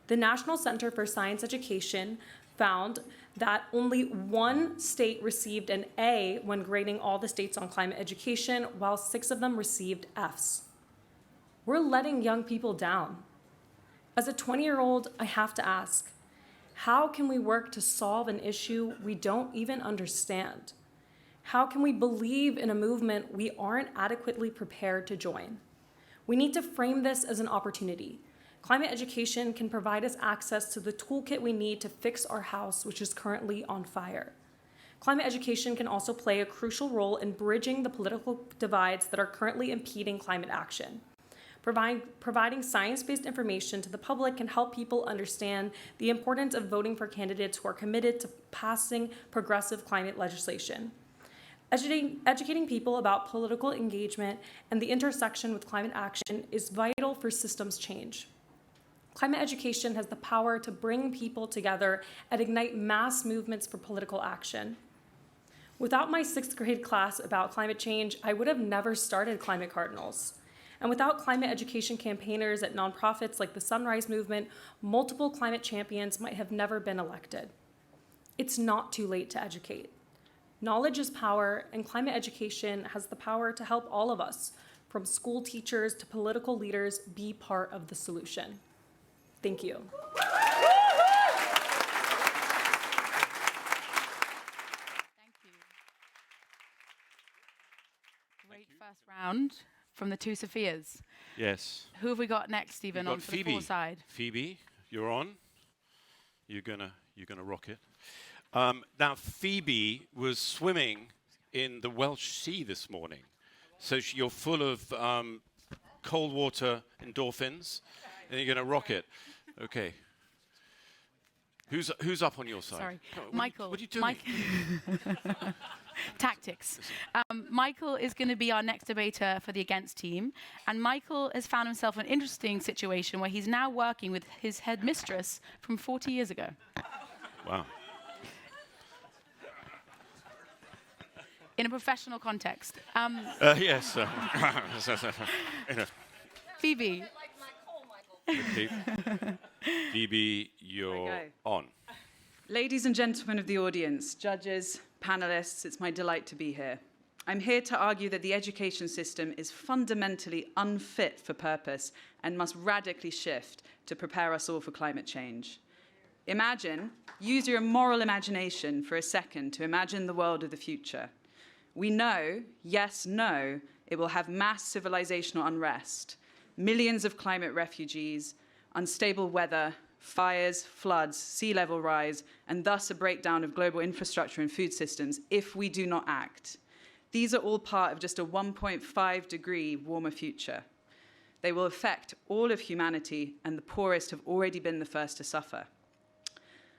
The National Center for Science Education found that only one state received an A when grading all the states on climate education, while 6 of them received Fs. We're letting young people down. As a 20-year-old, I have to ask, how can we work to solve an issue we don't even understand? How can we believe in a movement we aren't adequately prepared to join? We need to frame this as an opportunity. Climate education can provide us access to the toolkit we need to fix our house, which is currently on fire. Climate education can also play a crucial role in bridging the political divides that are currently impeding climate action. Providing science-based information to the public can help people understand the importance of voting for candidates who are committed to passing progressive climate legislation. Educating people about political engagement and the intersection with climate action is vital for systems change. Climate education has the power to bring people together and ignite mass movements for political action. Without my 6th grade class about climate change, I would have never started Climate Cardinals. And without climate education campaigners at nonprofits like the Sunrise Movement, multiple climate champions might have never been elected. It's not too late to educate. Knowledge is power, and climate education has the power to help all of us, from school teachers to political leaders, be part of the solution. Thank you. Thank you. Great first round. from the two Sophias. Yes. Who have we got next, Stephen, We've on got for the Phoebe. four side? Phoebe, you're on. You're gonna rock it. Now, Phoebe was swimming in the Welsh Sea this morning, so you're full of cold water endorphins, and you're gonna rock it. Okay. Who's up on your side? Sorry, What Michael. What are you doing? Tactics. Michael is going to be our next debater for the against team, and Michael has found himself in an interesting situation where he's now working with his headmistress from 40 years ago. Wow. In a professional context. Yes. Phoebe. Okay. Phoebe, you're on. Ladies and gentlemen of the audience, judges, panelists, it's my delight to be here. I'm here to argue that the education system is fundamentally unfit for purpose and must radically shift to prepare us all for climate change. Use your moral imagination for a second to imagine the world of the future. We know, yes, no, it will have mass civilizational unrest, millions of climate refugees, unstable weather, fires, floods, sea level rise, and thus a breakdown of global infrastructure and food systems if we do not act. These are all part of just a 1.5 degree warmer future. They will affect all of humanity, and the poorest have already been the first to suffer.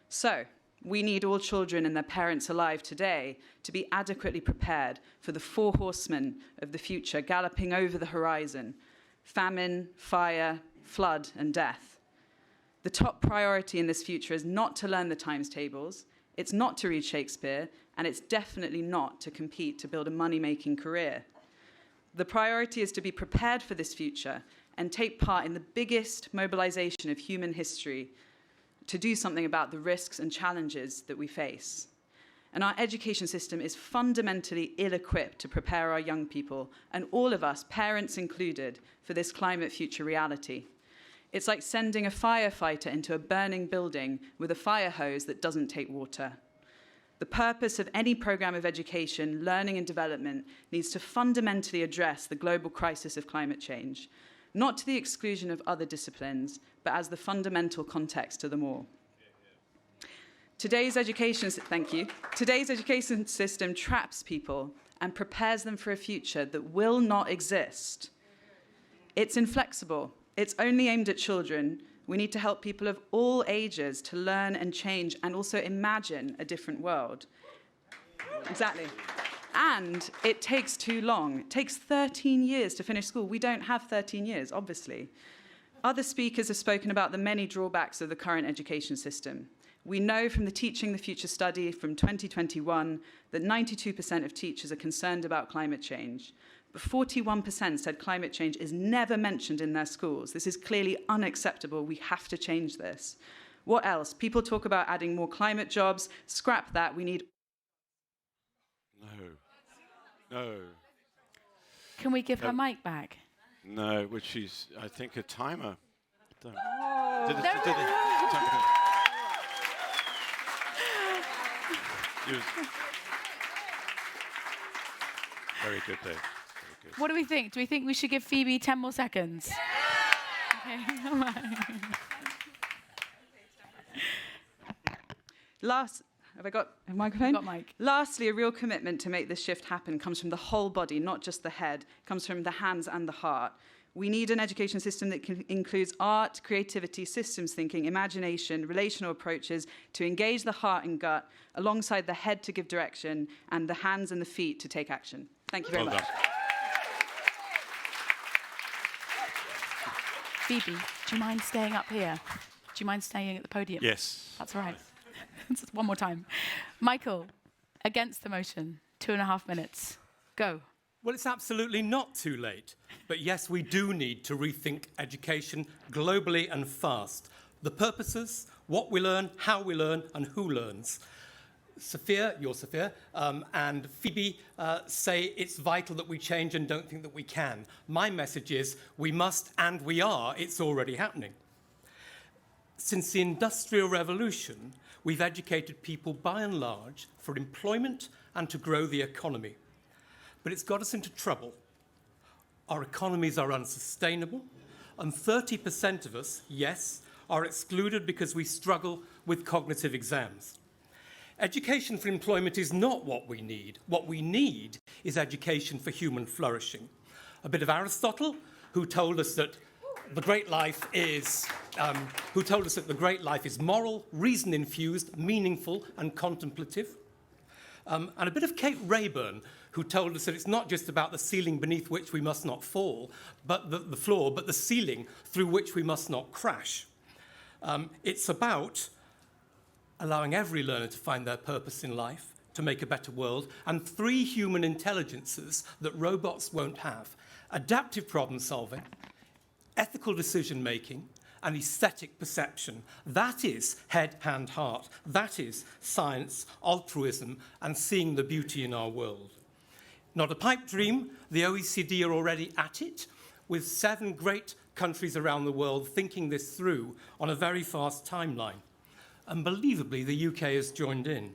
So, we need all children and their parents alive today to be adequately prepared for the four horsemen of the future galloping over the horizon: famine, fire, flood, and death. The top priority in this future is not to learn the times tables, it's not to read Shakespeare, and it's definitely not to compete to build a money-making career. The priority is to be prepared for this future and take part in the biggest mobilization of human history to do something about the risks and challenges that we face. And our education system is fundamentally ill-equipped to prepare our young people, and all of us, parents included, for this climate future reality. It's like sending a firefighter into a burning building with a fire hose that doesn't take water. The purpose of any program of education, learning and development needs to fundamentally address the global crisis of climate change, not to the exclusion of other disciplines, but as the fundamental context to them all. Today's education system traps people and prepares them for a future that will not exist. It's inflexible. It's only aimed at children. We need to help people of all ages to learn and change and also imagine a different world. Exactly. And it takes too long. It takes 13 years to finish school. We don't have 13 years, obviously. Other speakers have spoken about the many drawbacks of the current education system. We know from the Teaching the Future study from 2021 that 92% of teachers are concerned about climate change. But 41% said climate change is never mentioned in their schools. This is clearly unacceptable. We have to change this. What else? People talk about adding more climate jobs. Scrap that. We need... No. Can we give her mic back? No, which is, I think, a timer. Did Very good, Dave. Very good. What do we think? Do we think we should give Phoebe 10 more seconds? Okay, come on. Have I got a microphone? Got mic. Lastly, a real commitment to make this shift happen comes from the whole body, not just the head. It comes from the hands and the heart. We need an education system that includes art, creativity, systems thinking, imagination, relational approaches to engage the heart and gut, alongside the head to give direction and the hands and the feet to take action. Thank you very much. Done. Phoebe, do you mind staying up here? Do you mind staying at the podium? Yes. That's all right. One more time. Michael, against the motion, 2.5 minutes. Go. Well, it's absolutely not too late. But yes, we do need to rethink education globally and fast. The purposes, what we learn, how we learn, and who learns. Sophia, and Phoebe say it's vital that we change and don't think that we can. My message is we must and we are. It's already happening. Since the Industrial Revolution, we've educated people by and large for employment and to grow the economy. But it's got us into trouble. our economies are unsustainable, and 30% of us, yes, are excluded because we struggle with cognitive exams. Education for employment is not what we need. What we need is education for human flourishing. A bit of Aristotle, who told us that the great life is moral, reason-infused, meaningful, and contemplative. And a bit of Kate Rayburn, who told us that it's not just about the ceiling beneath which we must not fall, but the floor, but the ceiling through which we must not crash. It's about allowing every learner to find their purpose in life, to make a better world, and 3 human intelligences that robots won't have: adaptive problem solving, ethical decision making, and aesthetic perception. That is head, hand, heart. That is science, altruism, and seeing the beauty in our world. Not a pipe dream. The OECD are already at it, with 7 great countries around the world thinking this through on a very fast timeline. Unbelievably, the UK has joined in.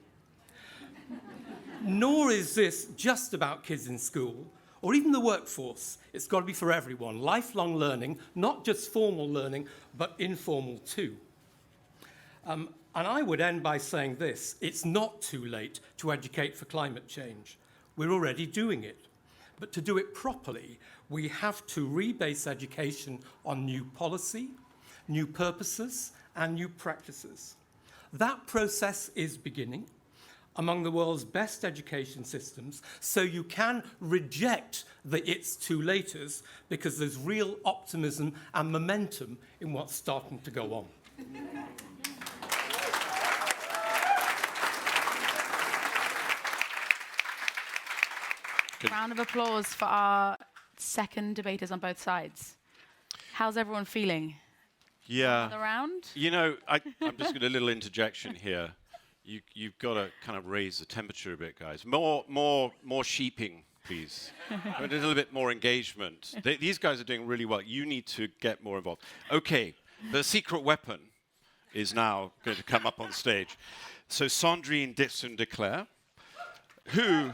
Nor is this just about kids in school or even the workforce. It's got to be for everyone. Lifelong learning, not just formal learning, but informal too. And I would end by saying this: it's not too late to educate for climate change. We're already doing it. But to do it properly, we have to rebase education on new policy, new purposes, and new practices. That process is beginning among the world's best education systems, so you can reject the "it's too laters" because there's real optimism and momentum in what's starting to go on. Round of applause for our second debaters on both sides. How's everyone feeling? Yeah. Another round? You know, I'm just going to a little interjection here. You've got to kind of raise the temperature a bit, guys. More sheeping, please. A little bit more engagement. These guys are doing really well. You need to get more involved. Okay, the secret weapon is now going to come up on stage. So Sandrine Dixson-Declève, who...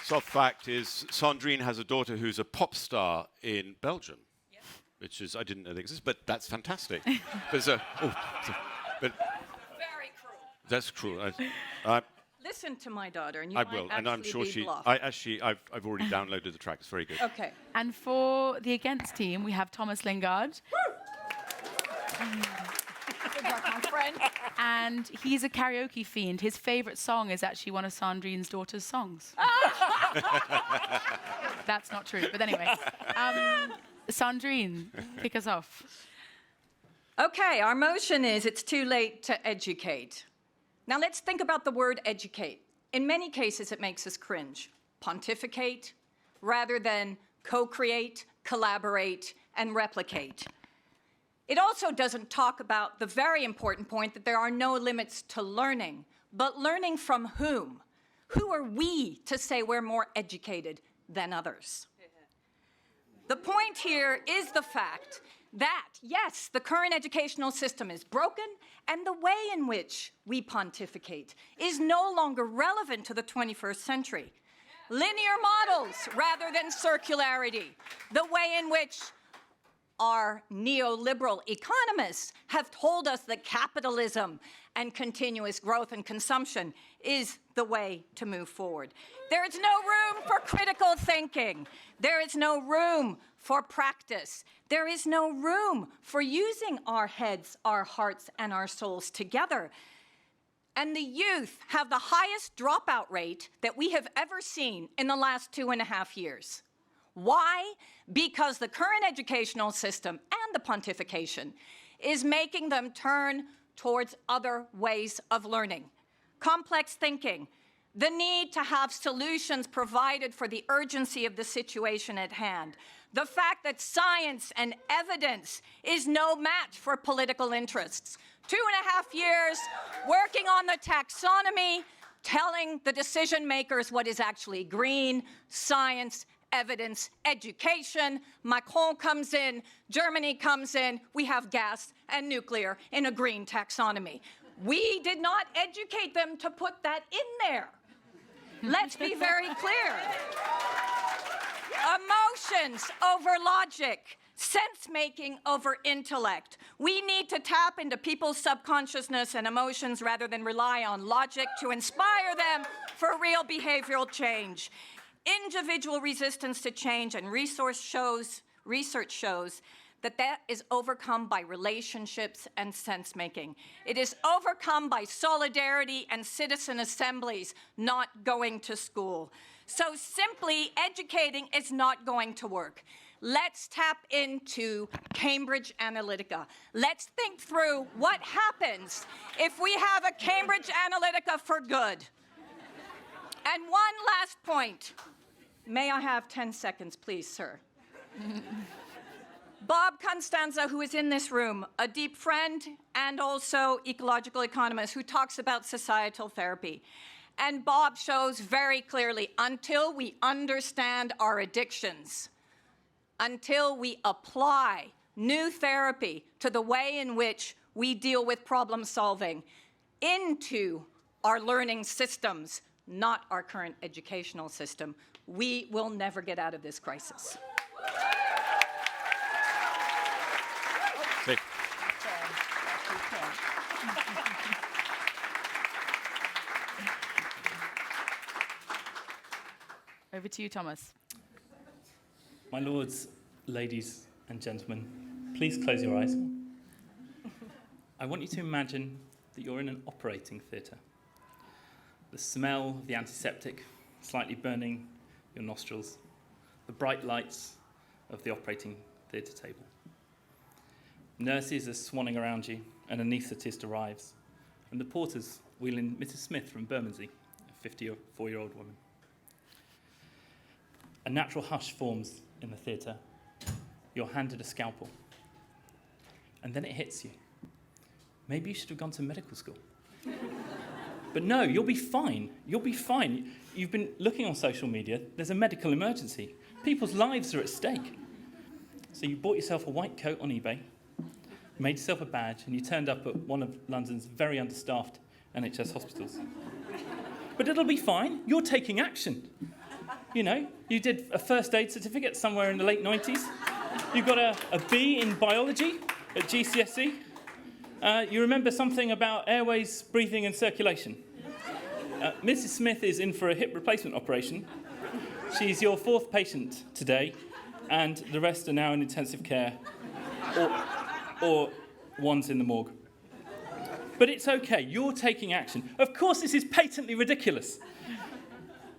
Soft fact is, Sandrine has a daughter who's a pop star in Belgium, which is, I didn't know that exists, but that's fantastic. There's a, but very cruel. That's cruel. Listen to my daughter, and you I might will, and I'm sure be she. bluffed. I've already downloaded the track. It's very good. Okay. And for the against team, we have Thomas Lingard. Good luck, my friend. And he's a karaoke fiend. His favourite song is actually one of Sandrine's daughter's songs. That's not true, but anyway. Sandrine, kick us off. Okay, our motion is it's too late to educate. Now let's think about the word educate. In many cases, it makes us cringe. Pontificate, rather than co-create, collaborate, and replicate. It also doesn't talk about the very important point that there are no limits to learning, but learning from whom? Who are we to say we're more educated than others? The point here is the fact that, yes, the current educational system is broken, and the way in which we pontificate is no longer relevant to the 21st century. Linear models rather than circularity. The way in which our neoliberal economists have told us that capitalism and continuous growth and consumption is the way to move forward. There is no room for critical thinking. There is no room for practice. There is no room for using our heads, our hearts, and our souls together. And the youth have the highest dropout rate that we have ever seen in the last 2.5 years. Why? Because the current educational system and the pontification is making them turn towards other ways of learning. Complex thinking, the need to have solutions provided for the urgency of the situation at hand, the fact that science and evidence is no match for political interests. 2.5 years working on the taxonomy, telling the decision makers what is actually green, science, evidence, education. Macron comes in, Germany comes in, we have gas and nuclear in a green taxonomy. We did not educate them to put that in there. Let's be very clear. Emotions over logic. Sense-making over intellect. We need to tap into people's subconsciousness and emotions rather than rely on logic to inspire them for real behavioral change. Individual resistance to change and research shows that is overcome by relationships and sense-making. It is overcome by solidarity and citizen assemblies, not going to school. So simply educating is not going to work. Let's tap into Cambridge Analytica. Let's think through what happens if we have a Cambridge Analytica for good. And one last point. May I have 10 seconds, please, sir? Bob Constanza, who is in this room, a deep friend and also ecological economist who talks about societal therapy. And Bob shows very clearly, until we understand our addictions, until we apply new therapy to the way in which we deal with problem solving into our learning systems, not our current educational system, we will never get out of this crisis. Over to you, Thomas. My lords, ladies and gentlemen, please close your eyes. I want you to imagine that you're in an operating theatre. The smell of the antiseptic slightly burning your nostrils, the bright lights of the operating theatre table. Nurses are swanning around you, an anaesthetist arrives, and the porters wheel in Mrs. Smith from Bermondsey, a 54-year-old woman. A natural hush forms in the theatre. You're handed a scalpel. And then it hits you. Maybe you should have gone to medical school. But no, you'll be fine. You'll be fine. You've been looking on social media. There's a medical emergency. People's lives are at stake. So you bought yourself a white coat on eBay, made yourself a badge, and you turned up at one of London's very understaffed NHS hospitals. But it'll be fine. You're taking action. You know, you did a first aid certificate somewhere in the late 90s. You got a B in biology at GCSE. You remember something about airways, breathing and circulation. Mrs. Smith is in for a hip replacement operation. She's your 4th patient today, and the rest are now in intensive care, or one's in the morgue. But it's okay, you're taking action. Of course, this is patently ridiculous.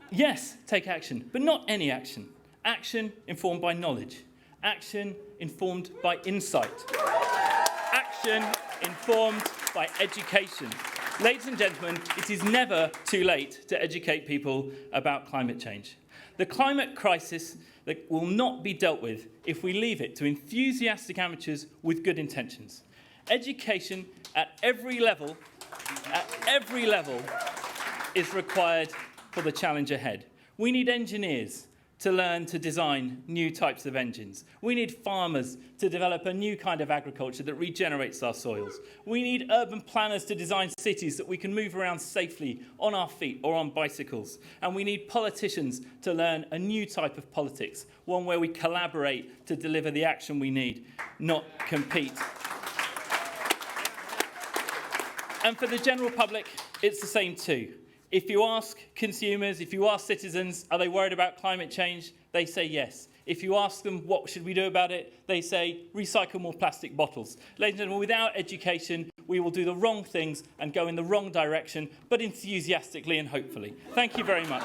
Yes, take action, but not any action. Action informed by knowledge. Action informed by insight. Action informed by education. Ladies and gentlemen, it is never too late to educate people about climate change. The climate crisis that will not be dealt with if we leave it to enthusiastic amateurs with good intentions. Education at every level is required for the challenge ahead. We need engineers to learn to design new types of engines. We need farmers to develop a new kind of agriculture that regenerates our soils. We need urban planners to design cities that we can move around safely on our feet or on bicycles. And we need politicians to learn a new type of politics, one where we collaborate to deliver the action we need, not compete. And for the general public, it's the same too. If you ask consumers, if you ask citizens, are they worried about climate change? They say yes. If you ask them, what should we do about it? They say, recycle more plastic bottles. Ladies and gentlemen, without education, we will do the wrong things and go in the wrong direction, but enthusiastically and hopefully. Thank you very much.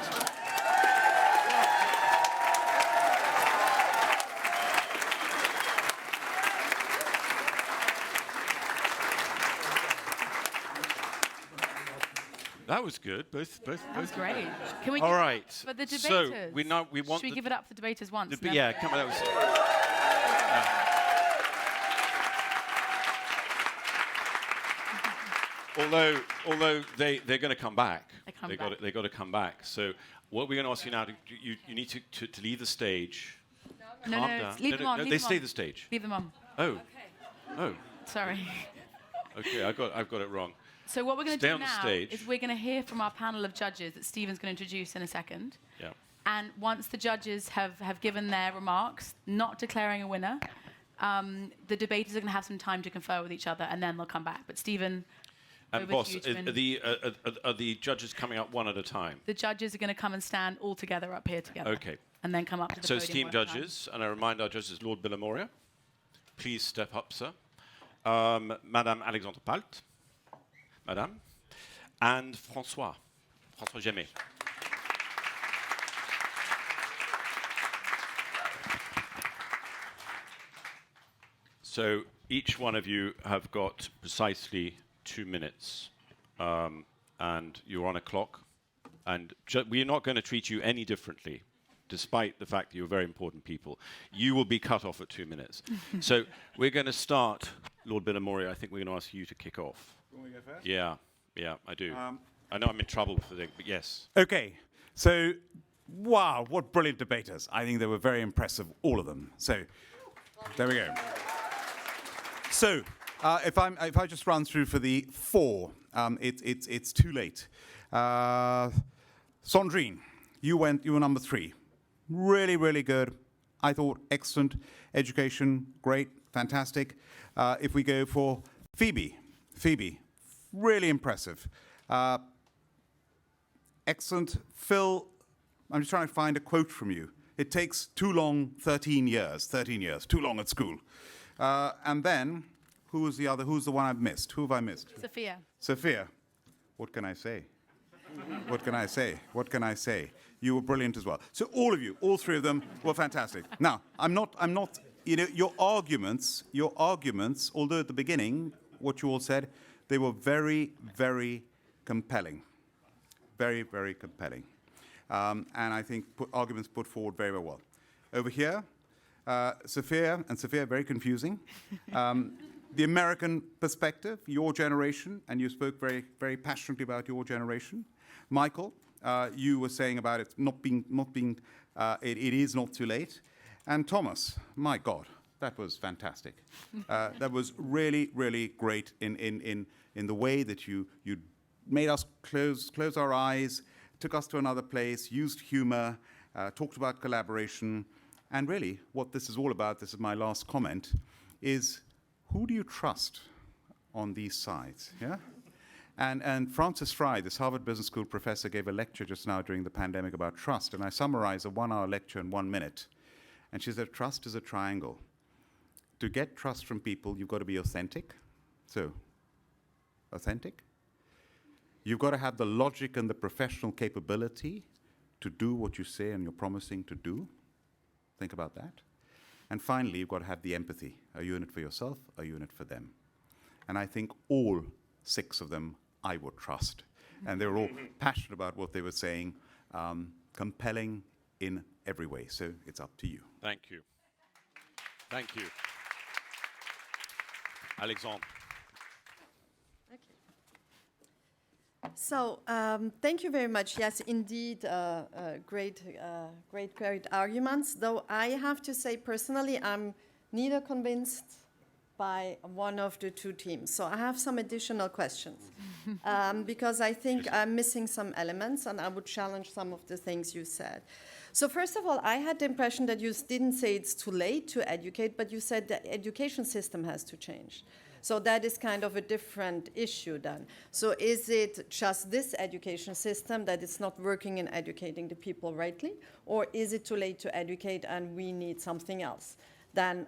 That was good. Both. That was great. Can we All right. For the debaters. So we want. Should we give it up for debaters once? Yeah, come on. That was. Although they're going to come back. They got to come back. So what we're going to ask you now, you need to leave the stage. No, Calm down. leave them on. No, leave they them stay on. the stage. Leave them on. Oh. Okay. Oh. Sorry. Okay, I've got it wrong. So what we're going to do on the now stage. is we're going to hear from our panel of judges that Stephen's going to introduce in a second. Yeah. And once the judges have given their remarks, not declaring a winner, the debaters are going to have some time to confer with each other, and then they'll come back. But Stephen, and over boss, to you to are the judges coming up one at a time? The judges are going to come and stand all together up here together. Okay. And then come up to the So, podium. esteemed one at a time. judges, and I remind our judges, Lord Bilimoria, please step up, sir. Madame Alexandra Palt, Madame, and François Gemmet. So each one of you have got precisely 2 minutes, and you're on a clock, and we're not going to treat you any differently, despite the fact that you're very important people. You will be cut off at 2 minutes. So we're going to start, Lord Bilimoria, I think we're going to ask you to kick off. You want me to go first? Yeah, I do. I know I'm in trouble for the, but yes. Okay, so, wow, what brilliant debaters. I think they were very impressive, all of them. So, there we go. So, if I just run through for the 4, it's too late. Sandrine, you were number 3. Really, really good. I thought excellent. Education, great, fantastic. If we go for Phoebe, really impressive. Excellent. Phil, I'm just trying to find a quote from you. It takes too long, 13 years, too long at school. And then, who's the one I've missed? Who have I missed? Sophia. What can I say? What can I say? You were brilliant as well. So all of you, all 3 of them were fantastic. Now, I'm not, your arguments, although at the beginning, what you all said, they were very, very compelling. Very, very compelling. And I think arguments put forward very, very well. Over here, Sophia, very confusing. The American perspective, your generation, and you spoke very, very passionately about your generation. Michael, you were saying about it it is not too late. And Thomas, my God, that was fantastic. That was really, really great in the way that you made us close our eyes, took us to another place, used humor, talked about collaboration. And really, what this is all about, this is my last comment, is who do you trust on these sides? Yeah? And Frances Fry, this Harvard Business School professor, gave a lecture just now during the pandemic about trust. And I summarized a 1-hour lecture in 1 minute. And she said, trust is a triangle. To get trust from people, you've got to be authentic. So, authentic. You've got to have the logic and the professional capability to do what you say and you're promising to do. Think about that. And finally, you've got to have the empathy. Are you in it for yourself? Are you in it for them? And I think all 6 of them I would trust. And they were all passionate about what they were saying, compelling in every way. So it's up to you. Thank you. Alexandra. So, thank you very much. Yes, indeed, great arguments. Though I have to say personally, I'm neither convinced by one of the 2 teams. So I have some additional questions because I think I'm missing some elements, and I would challenge some of the things you said. So first of all, I had the impression that you didn't say it's too late to educate, but you said the education system has to change. So that is kind of a different issue then. So is it just this education system that is not working in educating the people rightly? Or is it too late to educate and we need something else? Then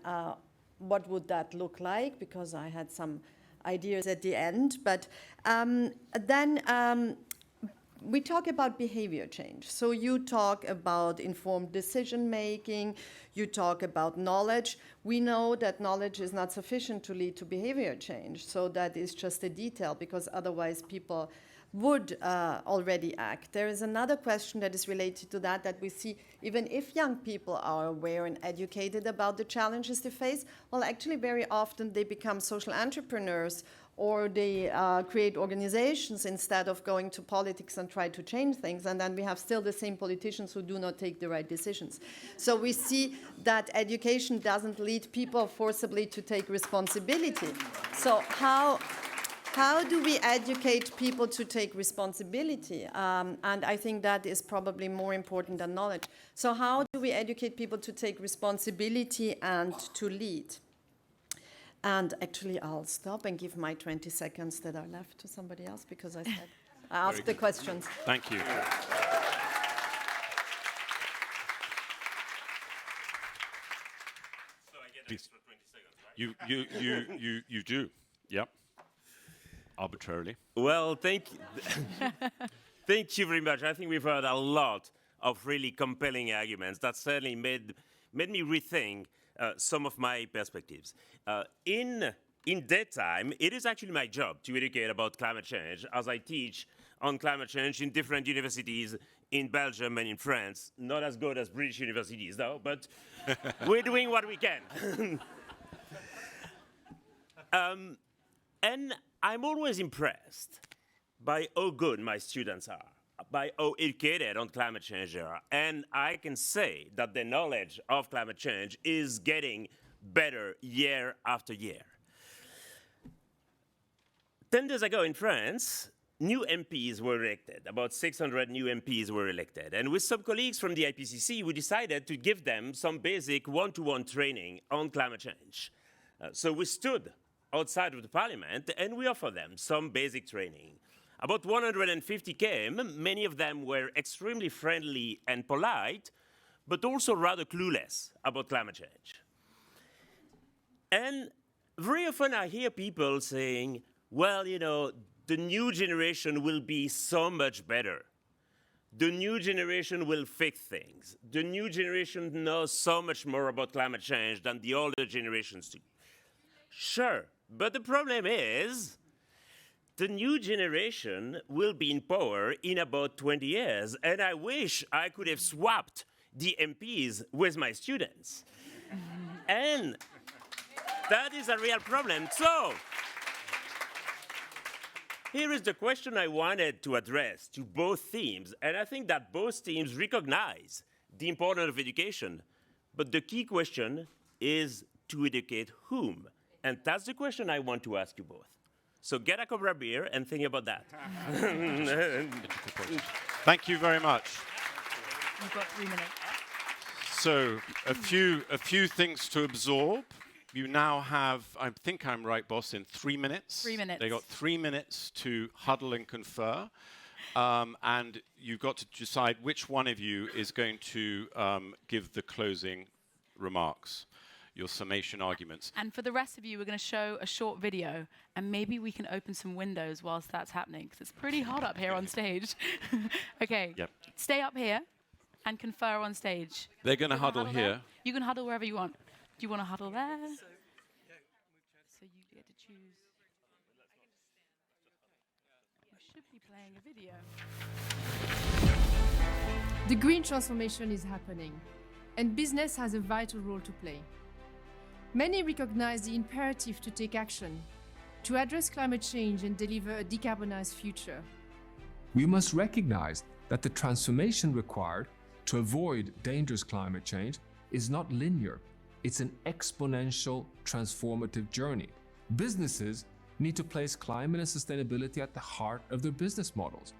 what would that look like? Because I had some ideas at the end. But then we talk about behavior change. So you talk about informed decision making, you talk about knowledge. We know that knowledge is not sufficient to lead to behavior change. So that is just a detail, because otherwise people would already act. There is another question that is related to that we see, even if young people are aware and educated about the challenges they face, well, actually very often they become social entrepreneurs, or they create organizations instead of going to politics and try to change things. And then we have still the same politicians who do not take the right decisions. So we see that education doesn't lead people forcibly to take responsibility. So how how do we educate people to take responsibility? And I think that is probably more important than knowledge. So how do we educate people to take responsibility and to lead? And actually, I'll stop and give my 20 seconds that are left to somebody else, because I said I asked the questions. Thank you. You do. Yep. Arbitrarily. Well, thank you. Thank you very much. I think we've heard a lot of really compelling arguments that certainly made me rethink some of my perspectives. In daytime, it is actually my job to educate about climate change, as I teach on climate change in different universities in Belgium and in France. Not as good as British universities, though, but we're doing what we can. And I'm always impressed by how good my students are, by how educated on climate change they are. And I can say that the knowledge of climate change is getting better year after year. 10 days ago in France, new MPs were elected. About 600 new MPs were elected. And with some colleagues from the IPCC, we decided to give them some basic one-to-one training on climate change. So we stood outside of the parliament and we offered them some basic training. About 150 came. Many of them were extremely friendly and polite, but also rather clueless about climate change. And very often I hear people saying, well, you know, the new generation will be so much better. The new generation will fix things. The new generation knows so much more about climate change than the older generations do. Sure, but the problem is the new generation will be in power in about 20 years, and I wish I could have swapped the MPs with my students. And that is a real problem. So here is the question I wanted to address to both teams, and I think that both teams recognize the importance of education, but the key question is to educate whom? And that's the question I want to ask you both. So get a Cobra beer and think about that. Thank you very much. You've got 3 minutes. So a few things to absorb. You now have, I think I'm right, boss, in 3 minutes. 3 minutes. They got 3 minutes to huddle and confer. And you've got to decide which one of you is going to give the closing remarks, your summation arguments. And for the rest of you, we're going to show a short video, and maybe we can open some windows whilst that's happening, because it's pretty hot up here on stage. Okay, Yep. Stay up here and confer on stage. They're going to huddle here. There. You can huddle wherever you want. Do you want to huddle there? So you get to choose. You should be playing a video. The green transformation is happening, and business has a vital role to play. Many recognize the imperative to take action, to address climate change and deliver a decarbonized future. We must recognize that the transformation required to avoid dangerous climate change is not linear. It's an exponential, transformative journey. Businesses need to place climate and sustainability at the heart of their business models.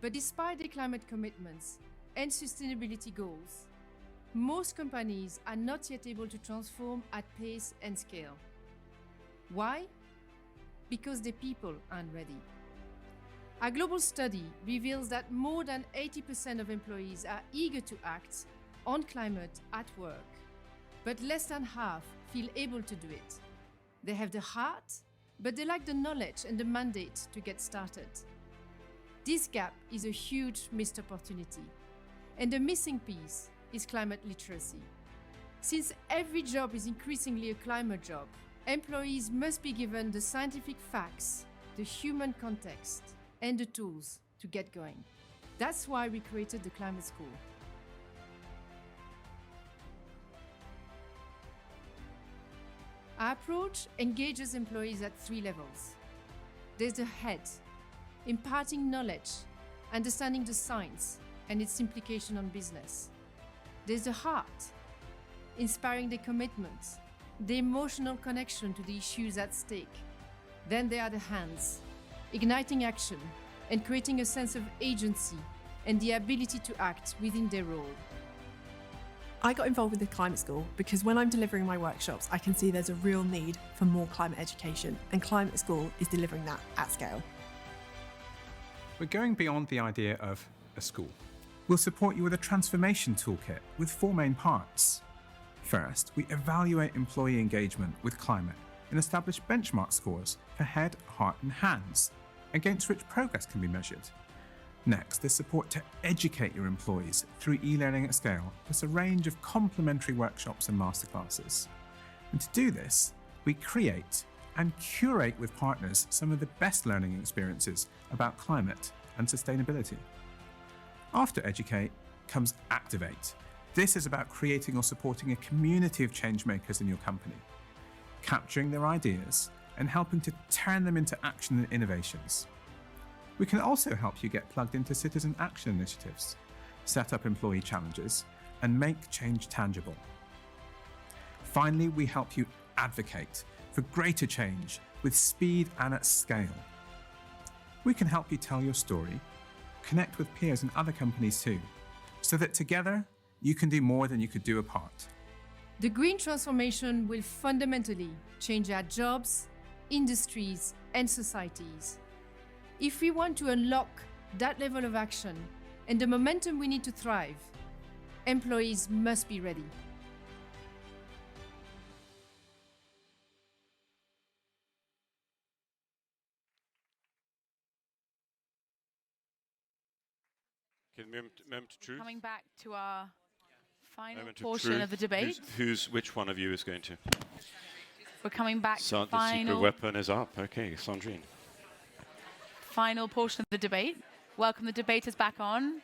But despite their climate commitments and sustainability goals, most companies are not yet able to transform at pace and scale. Why? Because their people aren't ready. A global study reveals that more than 80% of employees are eager to act on climate at work, but less than half feel able to do it. They have the heart, but they lack the knowledge and the mandate to get started. This gap is a huge missed opportunity, and the missing piece is climate literacy. Since every job is increasingly a climate job, employees must be given the scientific facts, the human context, and the tools to get going. That's why we created the Climate School. Our approach engages employees at 3 levels. There's the head, imparting knowledge, understanding the science and its implication on business. There's the heart, inspiring the commitment, the emotional connection to the issues at stake. Then there are the hands, igniting action, and creating a sense of agency and the ability to act within their role. I got involved with the climate school because when I'm delivering my workshops, I can see there's a real need for more climate education, and climate school is delivering that at scale. We're going beyond the idea of a school. We'll support you with a transformation toolkit with 4 main parts. First, we evaluate employee engagement with climate and establish benchmark scores for head, heart and hands, against which progress can be measured. Next, there's support to educate your employees through e-learning at scale, plus a range of complementary workshops and masterclasses. And to do this, we create and curate with partners some of the best learning experiences about climate and sustainability. After educate comes activate. This is about creating or supporting a community of change makers in your company, capturing their ideas and helping to turn them into action and innovations. We can also help you get plugged into citizen action initiatives, set up employee challenges, and make change tangible. Finally, we help you advocate for greater change with speed and at scale. We can help you tell your story, connect with peers and other companies too, so that together you can do more than you could do apart. The green transformation will fundamentally change our jobs, industries, and societies. If we want to unlock that level of action and the momentum we need to thrive, employees must be ready. Okay, moment of truth. Coming back to our final Moment portion of the debate. Which one of you is going to? We're coming back to the The secret final, weapon is up. Okay, Sandrine. final portion of the debate. Welcome the debaters back on.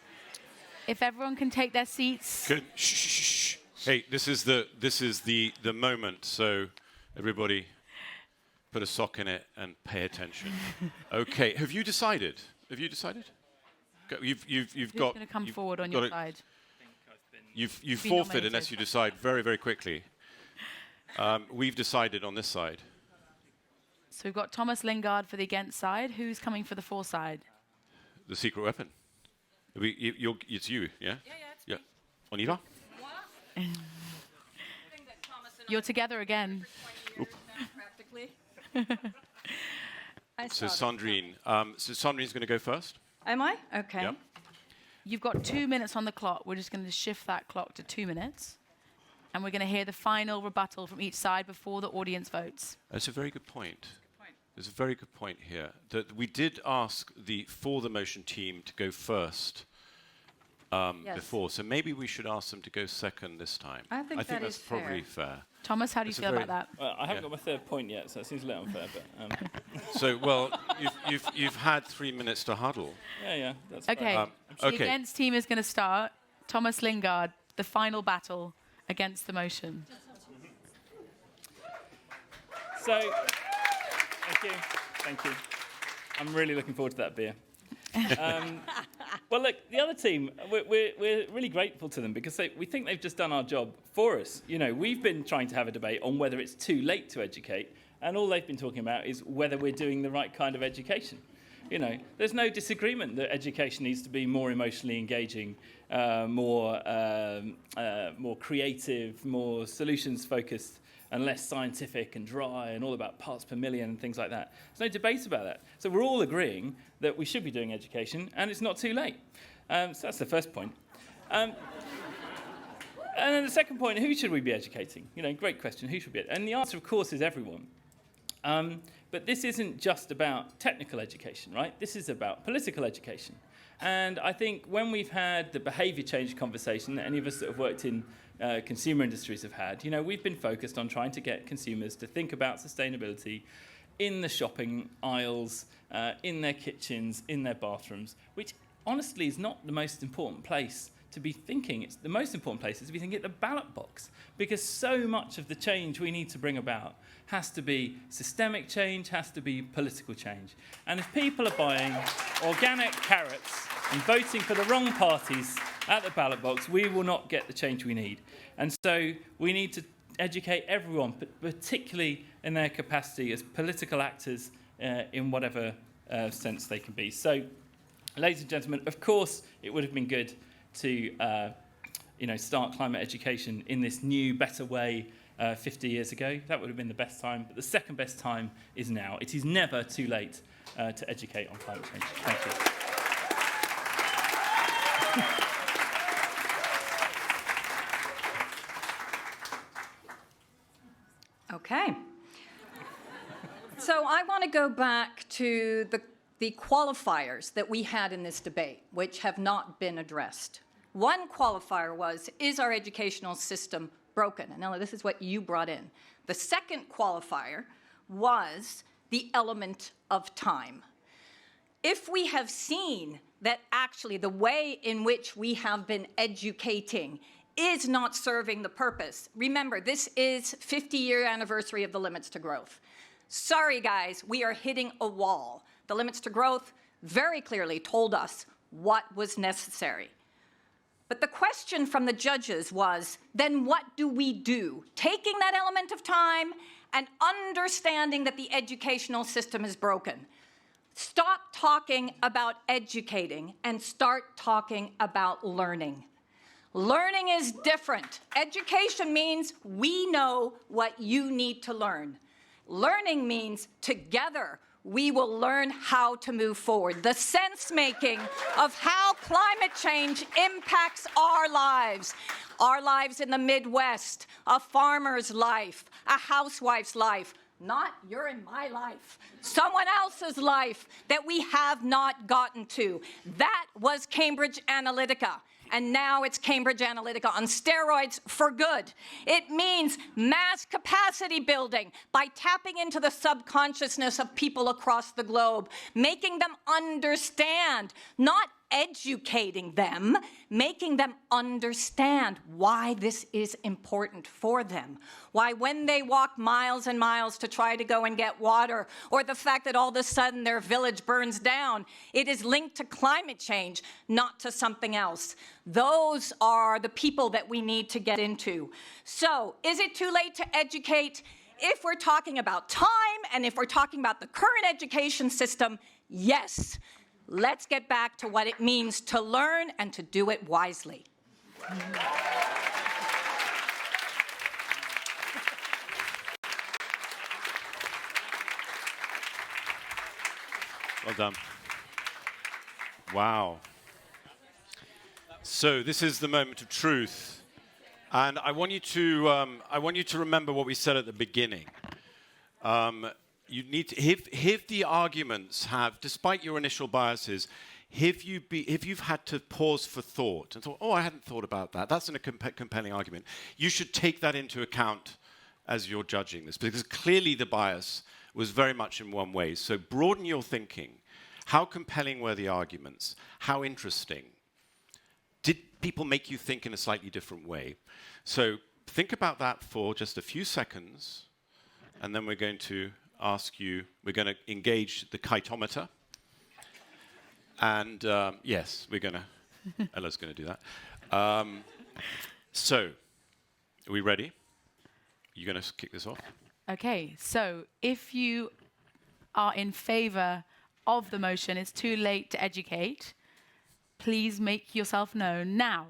If everyone can take their seats. Good. Shh, shh, shh. Hey, this is the moment. So everybody, put a sock in it and pay attention. Okay. Have you decided? You've Who's got. going to come you've forward on got your it. side? You've been forfeit nominated. unless you decide very, very quickly. We've decided on this side. So we've got Thomas Lingard for the against side. Who's coming for the for side? The secret weapon. It's you, yeah? Yeah. On y va? You're together again. Practically. So Sandrine. Sandrine's going to go first. Am I? Okay. Yep. You've got 2 minutes on the clock. We're just going to shift that clock to 2 minutes. And we're going to hear the final rebuttal from each side before the audience votes. That's a very good point. There's a very good point here. That we did ask for the motion team to go first Yes. before, so maybe we should ask them to go second this time. I think that that's is probably fair. fair. Thomas, how do you It's a feel very- about that? Well, I haven't Yeah. got my third point yet, so it seems a little unfair. But So, well, you've had 3 minutes to huddle. yeah, that's Okay. fine. The Okay. against team is going to start. Thomas Lingard, the final battle against the motion. So, thank you. I'm really looking forward to that beer. Well, look, the other team, we're really grateful to them because we think they've just done our job for us. You know, we've been trying to have a debate on whether it's too late to educate, and all they've been talking about is whether we're doing the right kind of education. You know, there's no disagreement that education needs to be more emotionally engaging, more creative, more solutions-focused, and less scientific and dry and all about parts per million and things like that. There's no debate about that. So we're all agreeing that we should be doing education and it's not too late. So that's the first point. And then the second point, who should we be educating? You know, great question, who should be? And the answer, of course, is everyone. But this isn't just about technical education, right? This is about political education. And I think when we've had the behaviour change conversation that any of us that have worked in consumer industries have had, you know, we've been focused on trying to get consumers to think about sustainability in the shopping aisles, in their kitchens, in their bathrooms, which honestly is not the most important place to be thinking. It's the most important place is to be thinking at the ballot box, because so much of the change we need to bring about has to be systemic change, has to be political change. And if people are buying organic carrots and voting for the wrong parties at the ballot box, we will not get the change we need. And so we need to educate everyone, but particularly in their capacity as political actors in whatever sense they can be. So, ladies and gentlemen, of course, it would have been good to start climate education in this new, better way 50 years ago. That would have been the best time. But the second best time is now. It is never too late to educate on climate change. Thank you. Okay. So I want to go back to the qualifiers that we had in this debate, which have not been addressed. One qualifier was, is our educational system broken? And Ella, this is what you brought in. The second qualifier was the element of time. If we have seen that actually the way in which we have been educating is not serving the purpose. Remember, this is 50-year anniversary of the limits to growth. Sorry, guys, we are hitting a wall. The limits to growth very clearly told us what was necessary. But the question from the judges was, then what do we do? Taking that element of time and understanding that the educational system is broken. Stop talking about educating and start talking about learning. Learning is different. Education means we know what you need to learn. Learning means together we will learn how to move forward. The sense-making of how climate change impacts our lives in the Midwest, a farmer's life, a housewife's life, not you're in my life, someone else's life that we have not gotten to. That was Cambridge Analytica. And now it's Cambridge Analytica on steroids for good. It means mass capacity building by tapping into the subconsciousness of people across the globe, making them understand, not educating them, making them understand why this is important for them. Why when they walk miles and miles to try to go and get water, or the fact that all of a sudden their village burns down, it is linked to climate change, not to something else. Those are the people that we need to get into. So, is it too late to educate? If we're talking about time, and if we're talking about the current education system, yes. Let's get back to what it means to learn and to do it wisely. Well done. Wow. So this is the moment of truth, and I want you to remember what we said at the beginning. You need to, if the arguments have, despite your initial biases, if you've had to pause for thought and thought, oh, I hadn't thought about that, that's a compelling argument, you should take that into account as you're judging this, because clearly the bias was very much in one way. So broaden your thinking. How compelling were the arguments? How interesting? Did people make you think in a slightly different way? So think about that for just a few seconds, and then we're going to engage the kiteometer. And yes, Ella's going to do that. So, are we ready? Are you going to kick this off? Okay, so if you are in favour of the motion, it's too late to educate, please make yourself known now.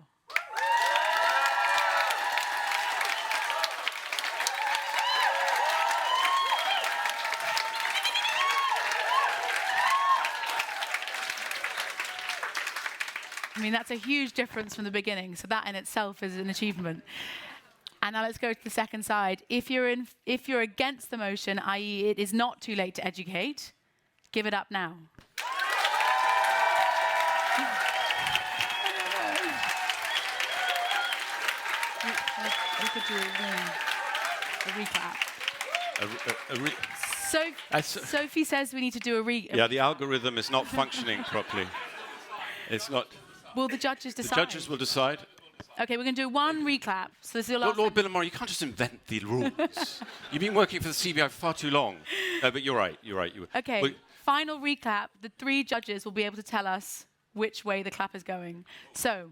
I mean, that's a huge difference from the beginning, so that in itself is an achievement. And now let's go to the second side. If you're against the motion, i.e. it is not too late to educate, give it up now. We could do a recap. Sophie says we need to do a recap. Yeah, the algorithm is not functioning properly. It's not. Will the judges decide? The judges will decide. Okay, we're going to do one recap. So this is your last. Lord Bilimoria, you can't just invent the rules. You've been working for the CBI for far too long. But you're right. Okay, final recap. The three judges will be able to tell us which way the clap is going. So,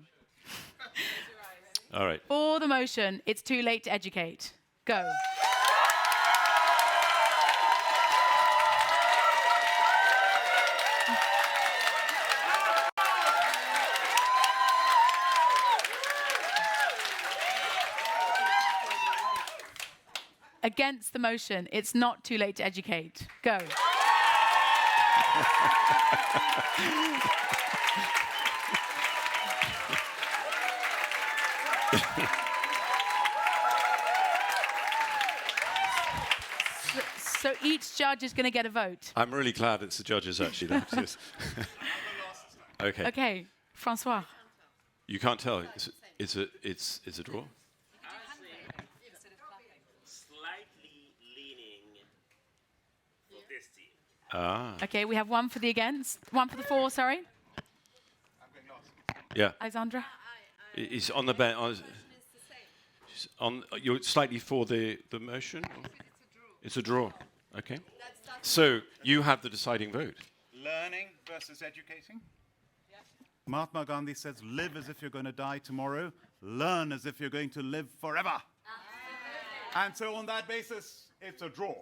all right. For the motion, it's too late to educate. Go. against the motion, it's not too late to educate. Go. So each judge is going to get a vote. I'm really glad it's the judges, actually. Okay. Okay, Francois. You can't tell. It's a draw? Slightly leaning for this team. Ah. Okay, we have one for the against, one for the for, sorry. Yeah. Alexandra? It's on the bench. You're slightly for the motion? It's a draw. Okay. So you have the deciding vote. Learning versus educating? Mahatma Gandhi says, live as if you're going to die tomorrow, learn as if you're going to live forever. And so on that basis, it's a draw.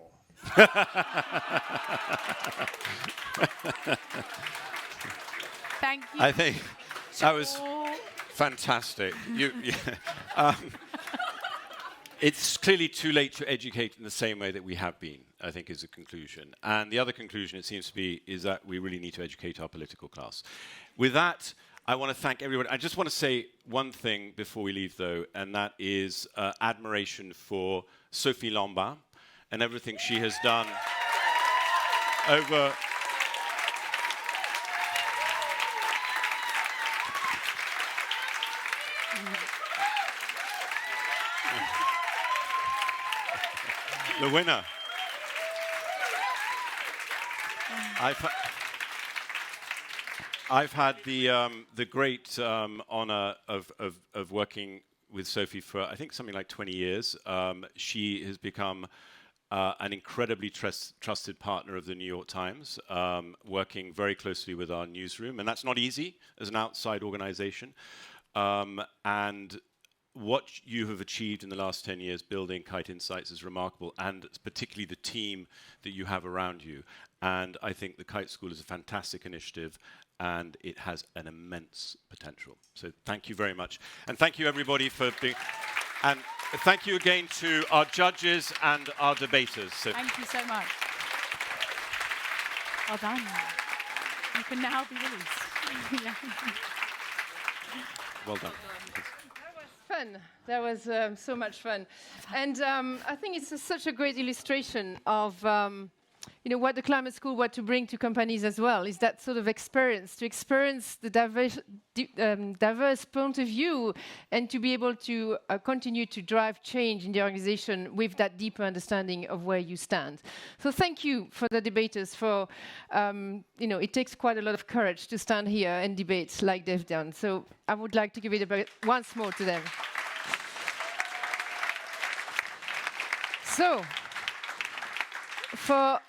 Thank you. I think that was fantastic. It's clearly too late to educate in the same way that we have been, I think, is the conclusion. And the other conclusion, it seems to be, is that we really need to educate our political class. With that, I want to thank everyone. I just want to say one thing before we leave, though, and that is admiration for Sophie Lambin and everything she has done over... The winner. I've had the great honor of working with Sophie for, I think, something like 20 years. She has become an incredibly trusted partner of the New York Times, working very closely with our newsroom. And that's not easy as an outside organization. And what you have achieved in the last 10 years building Kite Insights is remarkable, and particularly the team that you have around you. And I think the Kite School is a fantastic initiative, and it has an immense potential. So thank you very much. And thank you, everybody, for being... And thank you again to our judges and our debaters. So thank you so much. Well done. You can now be released. Yeah. Well done. Fun. That was so much fun. And I think it's such a great illustration of what the climate school want to bring to companies as well, is that sort of experience, to experience the diverse point of view and to be able to continue to drive change in the organization with that deeper understanding of where you stand. So thank you for the debaters for, it takes quite a lot of courage to stand here and debate like they've done. So I would like to give it once more to them. So, for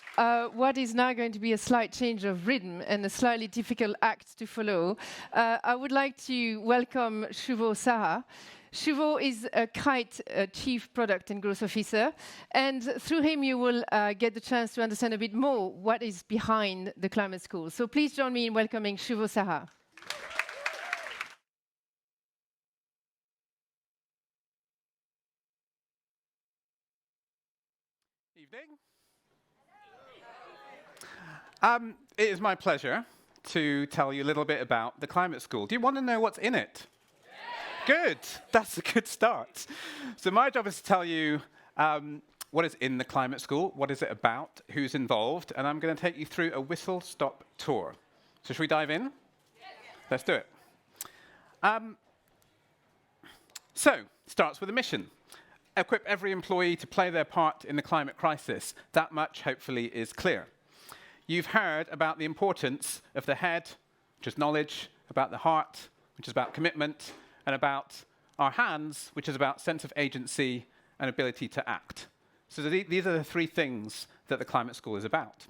what is now going to be a slight change of rhythm and a slightly difficult act to follow, I would like to welcome Shubho Saha. Shubho is a Kite Chief Product and Growth Officer, and through him you will get the chance to understand a bit more what is behind the Climate School. So please join me in welcoming Shubho Saha. Evening. It is my pleasure to tell you a little bit about the Climate School. Do you want to know what's in it? Yeah. Good. That's a good start. So my job is to tell you what is in the Climate School, what is it about, who's involved, and I'm going to take you through a whistle-stop tour. So should we dive in? Yeah. Let's do it. So, starts with a mission. Equip every employee to play their part in the climate crisis. That much, hopefully, is clear. You've heard about the importance of the head, which is knowledge, about the heart, which is about commitment, and about our hands, which is about sense of agency and ability to act. So these are the three things that the Climate School is about.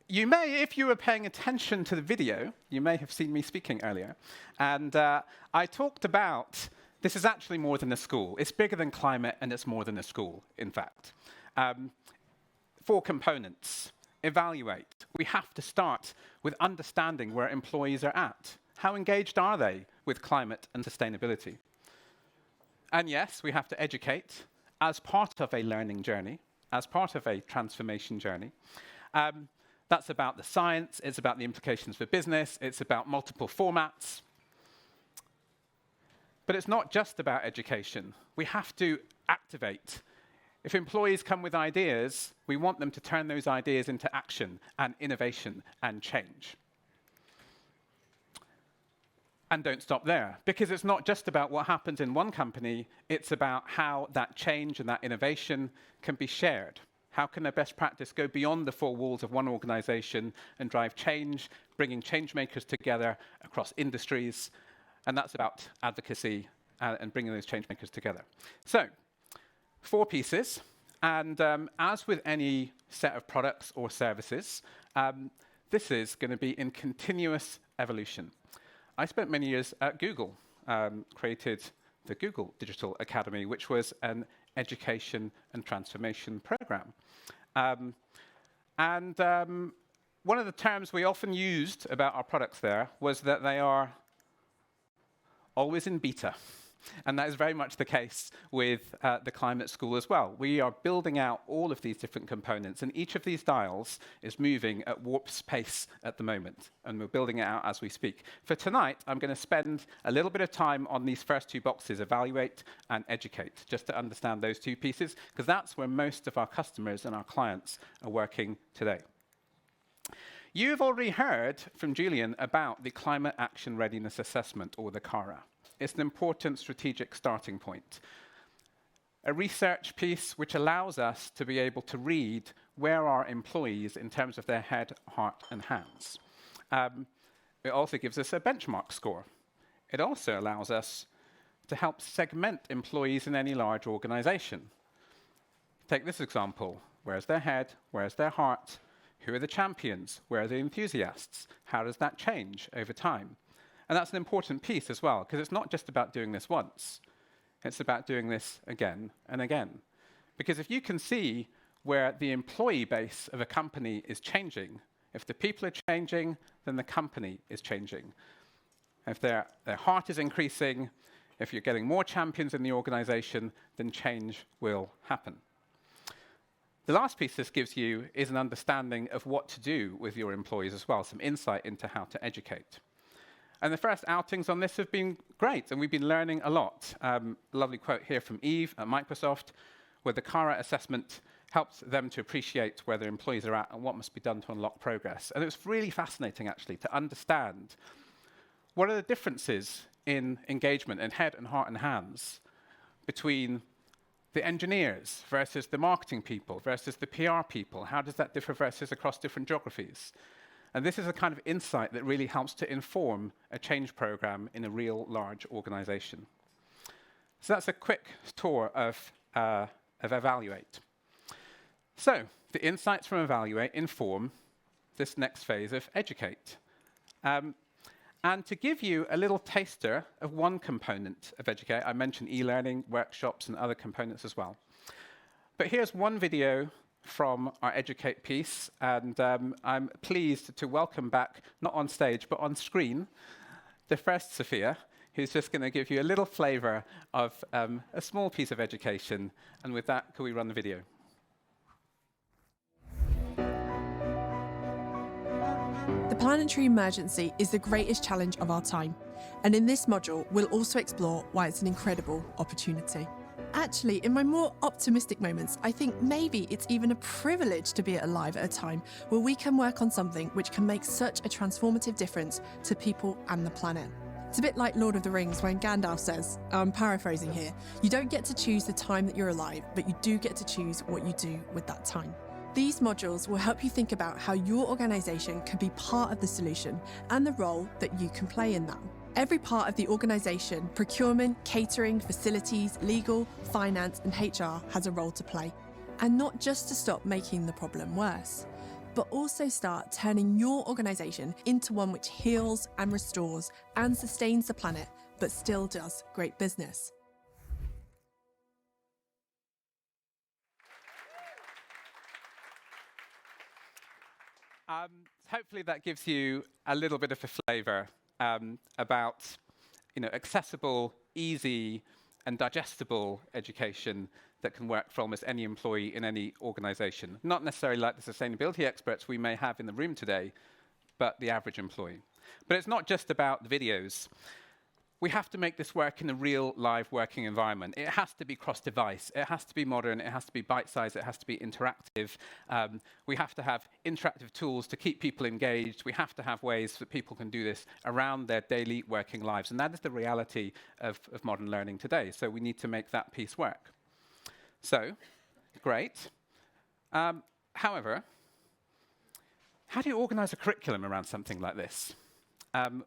You may, if you were paying attention to the video, you may have seen me speaking earlier. And I talked about, this is actually more than a school. It's bigger than climate, and it's more than a school, in fact. 4 components. Evaluate. We have to start with understanding where employees are at. How engaged are they with climate and sustainability? And yes, we have to educate. as part of a learning journey, as part of a transformation journey. That's about the science, it's about the implications for business, it's about multiple formats. But it's not just about education. We have to activate. If employees come with ideas, we want them to turn those ideas into action and innovation and change. And don't stop there, because it's not just about what happens in one company, it's about how that change and that innovation can be shared. How can a best practice go beyond the four walls of one organization and drive change, bringing change makers together across industries? And that's about advocacy and bringing those change makers together. So, 4 pieces. And as with any set of products or services, this is going to be in continuous evolution. I spent many years at Google, created the Google Digital Academy, which was an education and transformation program. One of the terms we often used about our products there was that they are always in beta. And that is very much the case with the climate school as well. We are building out all of these different components, and each of these dials is moving at warp pace at the moment, and we're building it out as we speak. For tonight, I'm going to spend a little bit of time on these first 2 boxes, evaluate and educate, just to understand those 2 pieces, because that's where most of our customers and our clients are working today. You've already heard from Julian about the Climate Action Readiness Assessment, or the CARA. It's an important strategic starting point. A research piece which allows us to be able to read where our employees in terms of their head, heart, and hands. It also gives us a benchmark score. It also allows us to help segment employees in any large organization. Take this example. Where's their head? Where's their heart? Who are the champions? Where are the enthusiasts? How does that change over time? And that's an important piece as well, because it's not just about doing this once. It's about doing this again and again. Because if you can see where the employee base of a company is changing, if the people are changing, then the company is changing. If their heart is increasing, if you're getting more champions in the organization, then change will happen. The last piece this gives you is an understanding of what to do with your employees as well, some insight into how to educate. And the first outings on this have been great, and we've been learning a lot. A lovely quote here from Eve at Microsoft, where the CARA assessment helps them to appreciate where their employees are at and what must be done to unlock progress. And it was really fascinating, actually, to understand what are the differences in engagement in head and heart and hands between the engineers versus the marketing people versus the PR people. How does that differ versus across different geographies? And this is a kind of insight that really helps to inform a change program in a real large organization. So that's a quick tour of Evaluate. So the insights from Evaluate inform this next phase of Educate. And to give you a little taster of one component of Educate, I mentioned e-learning, workshops, and other components as well. But here's one video from our Educate piece, and I'm pleased to welcome back, not on stage, but on screen, the first Sophia, who's just going to give you a little flavor of a small piece of education. And with that, can we run the video? The planetary emergency is the greatest challenge of our time. And in this module, we'll also explore why it's an incredible opportunity. Actually, in my more optimistic moments, I think maybe it's even a privilege to be alive at a time where we can work on something which can make such a transformative difference to people and the planet. It's a bit like Lord of the Rings when Gandalf says, I'm paraphrasing here, you don't get to choose the time that you're alive, but you do get to choose what you do with that time. These modules will help you think about how your organisation can be part of the solution and the role that you can play in that. Every part of the organisation, procurement, catering, facilities, legal, finance and HR has a role to play. And not just to stop making the problem worse, but also start turning your organisation into one which heals and restores and sustains the planet, but still does great business. Hopefully that gives you a little bit of a flavour about accessible, easy, and digestible education that can work for almost any employee in any organization. Not necessarily like the sustainability experts we may have in the room today, but the average employee. But it's not just about the videos. We have to make this work in a real, live working environment. It has to be cross-device. It has to be modern. It has to be bite-sized. It has to be interactive. We have to have interactive tools to keep people engaged. We have to have ways that people can do this around their daily working lives. And that is the reality of modern learning today. So we need to make that piece work. So, great. However, how do you organize a curriculum around something like this?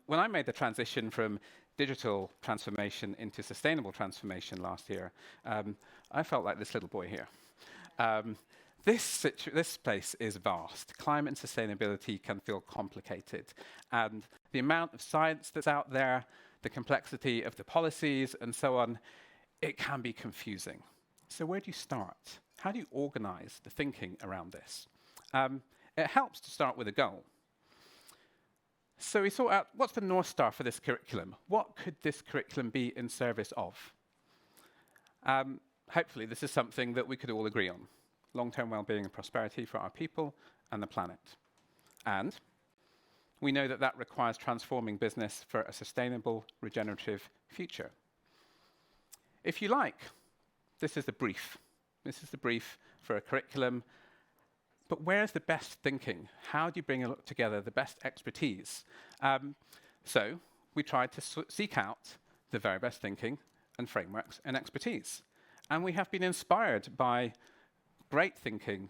When I made the transition from digital transformation into sustainable transformation last year, I felt like this little boy here. This place is vast. Climate and sustainability can feel complicated. And the amount of science that's out there, the complexity of the policies and so on, it can be confusing. So where do you start? How do you organize the thinking around this? It helps to start with a goal. So we sought out, what's the North Star for this curriculum? What could this curriculum be in service of? Hopefully this is something that we could all agree on. Long-term well-being and prosperity for our people and the planet. And we know that that requires transforming business for a sustainable, regenerative future. If you like, this is the brief. This is the brief for a curriculum. But where's the best thinking? How do you bring together the best expertise? So we tried to seek out the very best thinking and frameworks and expertise. And we have been inspired by great thinking,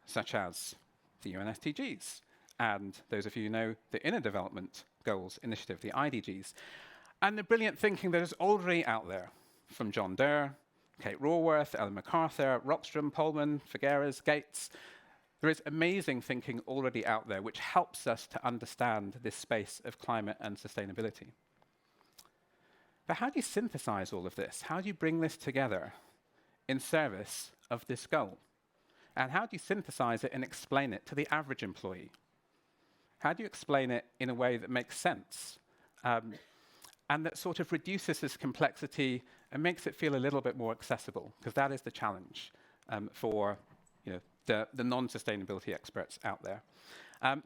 such as the UN SDGs, and those of you who know the Inner Development Goals Initiative, the IDGs, and the brilliant thinking that is already out there from John Durr, Kate Raworth, Ellen MacArthur, Rockstrom, Pullman, Figueres, Gates. There is amazing thinking already out there which helps us to understand this space of climate and sustainability. But how do you synthesize all of this? How do you bring this together in service of this goal? And how do you synthesize it and explain it to the average employee? How do you explain it in a way that makes sense and that sort of reduces this complexity and makes it feel a little bit more accessible? Because that is the challenge for the non-sustainability experts out there.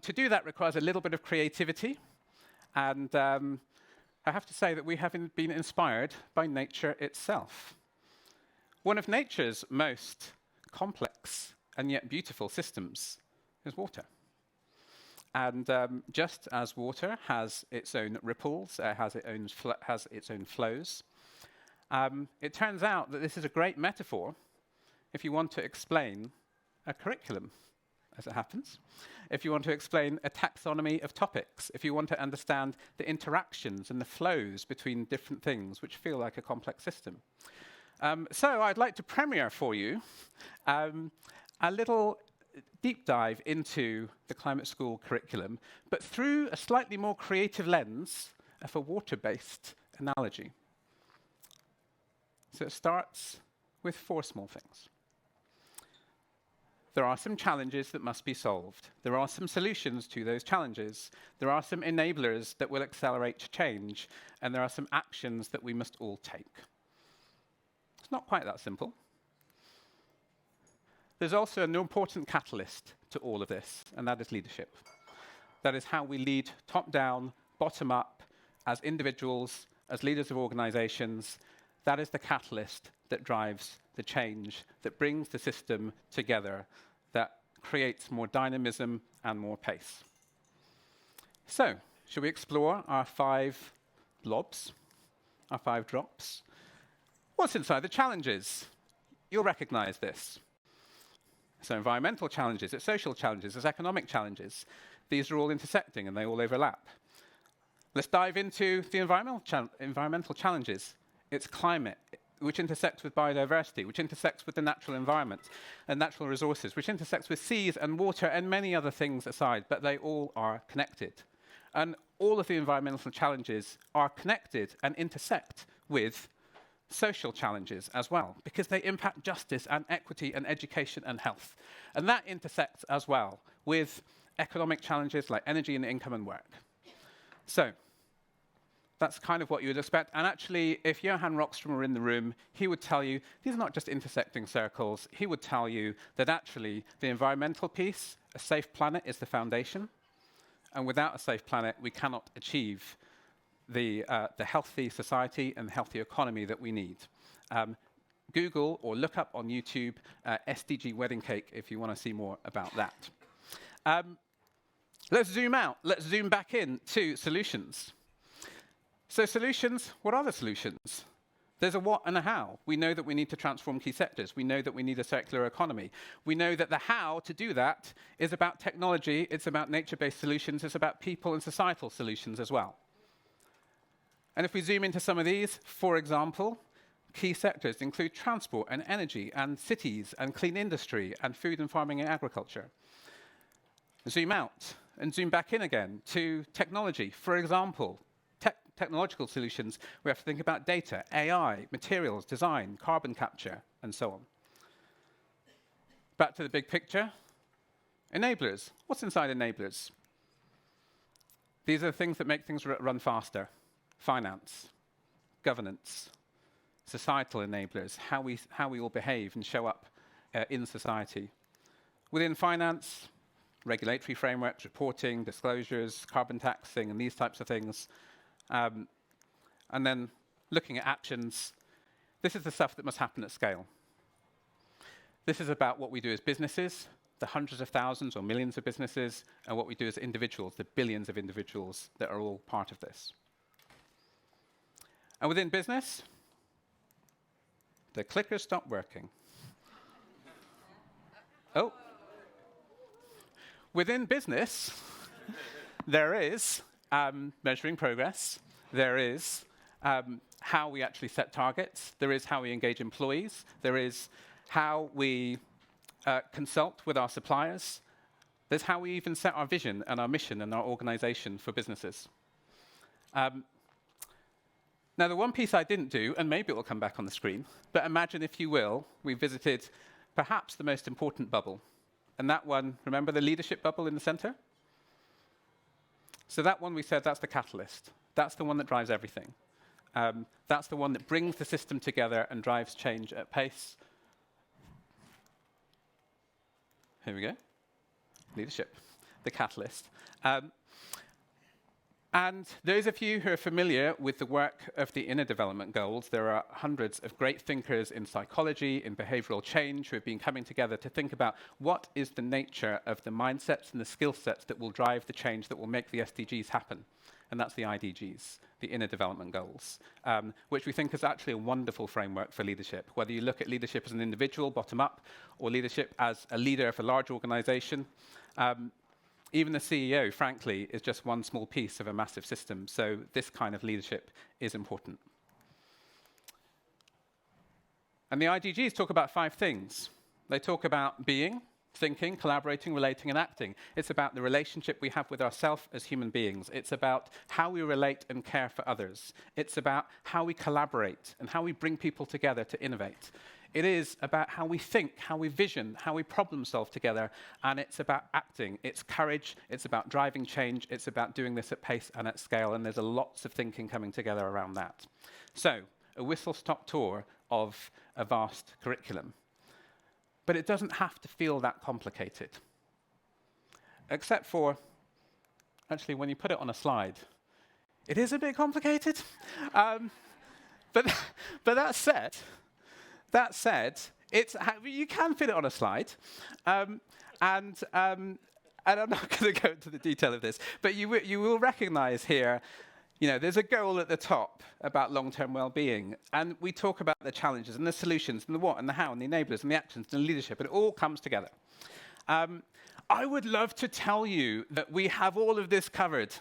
To do that requires a little bit of creativity, and I have to say that we have been inspired by nature itself. One of nature's most complex and yet beautiful systems is water. And just as water has its own ripples, has its own flows, it turns out that this is a great metaphor if you want to explain a curriculum, as it happens, if you want to explain a taxonomy of topics, if you want to understand the interactions and the flows between different things which feel like a complex system. So I'd like to premiere for you a little deep dive into the climate school curriculum, but through a slightly more creative lens of a water-based analogy. So it starts with 4 small things. There are some challenges that must be solved. There are some solutions to those challenges. There are some enablers that will accelerate change. And there are some actions that we must all take. It's not quite that simple. There's also an important catalyst to all of this, and that is leadership. That is how we lead top-down, bottom-up, as individuals, as leaders of organizations. That is the catalyst that drives the change, that brings the system together, that creates more dynamism and more pace. So, shall we explore our 5 blobs, our 5 drops? What's inside the challenges? You'll recognize this. So environmental challenges, it's social challenges, it's economic challenges. These are all intersecting and they all overlap. Let's dive into the environmental challenges. It's climate, which intersects with biodiversity, which intersects with the natural environment and natural resources, which intersects with seas and water and many other things aside, but they all are connected. And all of the environmental challenges are connected and intersect with social challenges as well, because they impact justice and equity and education and health. And that intersects as well with economic challenges like energy and income and work. So, That's kind of what you would expect. And actually, if Johan Rockström were in the room, he would tell you these are not just intersecting circles. He would tell you that actually the environmental piece, a safe planet, is the foundation. And without a safe planet, we cannot achieve the healthy society and healthy economy that we need. Google or look up on YouTube SDG wedding cake if you want to see more about that. Let's zoom out. Let's zoom back in to solutions. So solutions, what are the solutions? There's a what and a how. We know that we need to transform key sectors. We know that we need a circular economy. We know that the how to do that is about technology, it's about nature-based solutions, it's about people and societal solutions as well. And if we zoom into some of these, for example, key sectors include transport and energy and cities and clean industry and food and farming and agriculture. Zoom out and zoom back in again to technology. For example, technological solutions, we have to think about data, AI, materials, design, carbon capture, and so on. Back to the big picture. Enablers. What's inside enablers? These are the things that make things run faster. Finance, governance, societal enablers, how we all behave and show up in society. Within finance, regulatory frameworks, reporting, disclosures, carbon taxing, and these types of things. And then looking at actions, this is the stuff that must happen at scale. This is about what we do as businesses, the hundreds of thousands or millions of businesses, and what we do as individuals, the billions of individuals that are all part of this. And within business, the clicker stopped working. Oh. Within business, there is measuring progress. There is how we actually set targets. There is how we engage employees. There is how we consult with our suppliers. There's how we even set our vision and our mission and our organization for businesses. Now, the one piece I didn't do, and maybe it will come back on the screen, but imagine, if you will, we visited perhaps the most important bubble. And that one, remember the leadership bubble in the center? So that one, we said, that's the catalyst. That's the one that drives everything. That's the one that brings the system together and drives change at pace. Here we go. Leadership, the catalyst. And those of you who are familiar with the work of the Inner Development Goals, there are hundreds of great thinkers in psychology, in behavioral change, who have been coming together to think about what is the nature of the mindsets and the skill sets that will drive the change that will make the SDGs happen. And that's the IDGs, the Inner Development Goals, which we think is actually a wonderful framework for leadership. Whether you look at leadership as an individual, bottom up, or leadership as a leader of a large organization, even the CEO, frankly, is just one small piece of a massive system. So this kind of leadership is important. And the IDGs talk about 5 things. They talk about being, thinking, collaborating, relating, and acting. It's about the relationship we have with ourselves as human beings. It's about how we relate and care for others. It's about how we collaborate and how we bring people together to innovate. It is about how we think, how we vision, how we problem solve together, and it's about acting. It's courage, it's about driving change, it's about doing this at pace and at scale, and there's lots of thinking coming together around that. So, a whistle-stop tour of a vast curriculum. But it doesn't have to feel that complicated. Except for, actually, when you put it on a slide, it is a bit complicated. But that said, you can fit it on a slide. And I'm not going to go into the detail of this, but you will recognize here, there's a goal at the top about long-term well-being, and we talk about the challenges and the solutions and the what and the how and the enablers and the actions and the leadership, and it all comes together. I would love to tell you that we have all of this covered,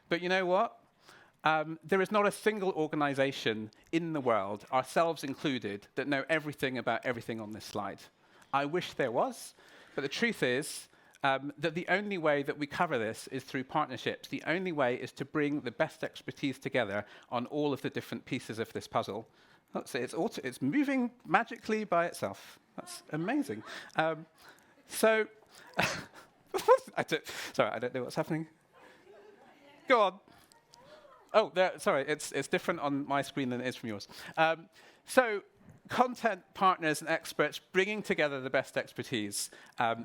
but you know what? There is not a single organization in the world, ourselves included, that know everything about everything on this slide. I wish there was, but the truth is that the only way that we cover this is through partnerships. The only way is to bring the best expertise together on all of the different pieces of this puzzle. It's moving magically by itself. That's amazing. Sorry, I don't know what's happening. Go on. Oh, sorry, it's different on my screen than it is from yours. So content partners and experts bringing together the best expertise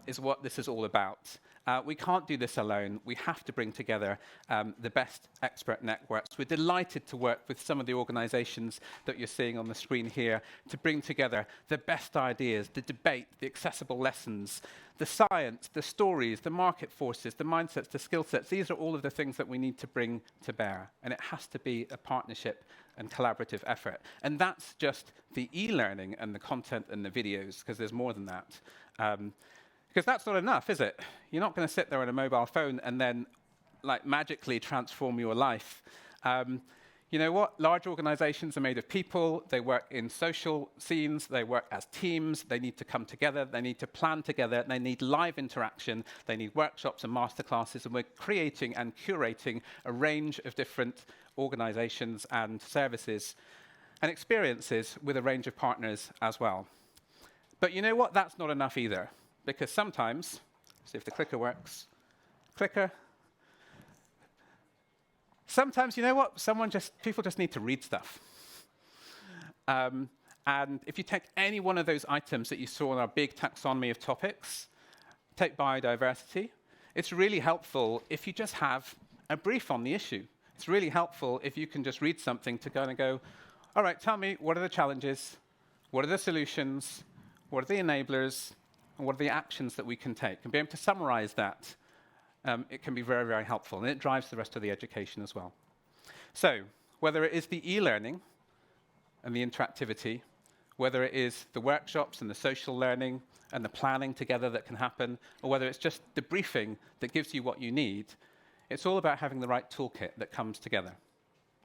is what this is all about. We can't do this alone. We have to bring together the best expert networks. We're delighted to work with some of the organizations that you're seeing on the screen here to bring together the best ideas, the debate, the accessible lessons, the science, the stories, the market forces, the mindsets, the skill sets. These are all of the things that we need to bring to bear. And it has to be a partnership and collaborative effort. And that's just the e-learning and the content and the videos, because there's more than that. Because that's not enough, is it? You're not going to sit there on a mobile phone and then like magically transform your life. You know what? Large organizations are made of people. They work in social scenes. They work as teams. They need to come together. They need to plan together. They need live interaction. They need workshops and masterclasses. And we're creating and curating a range of different organizations and services and experiences with a range of partners as well. But you know what? That's not enough either. Because sometimes, see if the clicker works, clicker. Sometimes, you know what? People just need to read stuff. And if you take any one of those items that you saw in our big taxonomy of topics, take biodiversity, it's really helpful if you just have a brief on the issue. It's really helpful if you can just read something to go, all right, tell me, what are the challenges? What are the solutions? What are the enablers? And what are the actions that we can take? And be able to summarize that, it can be very, very helpful. And it drives the rest of the education as well. So whether it is the e-learning and the interactivity, whether it is the workshops and the social learning and the planning together that can happen, or whether it's just the briefing that gives you what you need, it's all about having the right toolkit that comes together.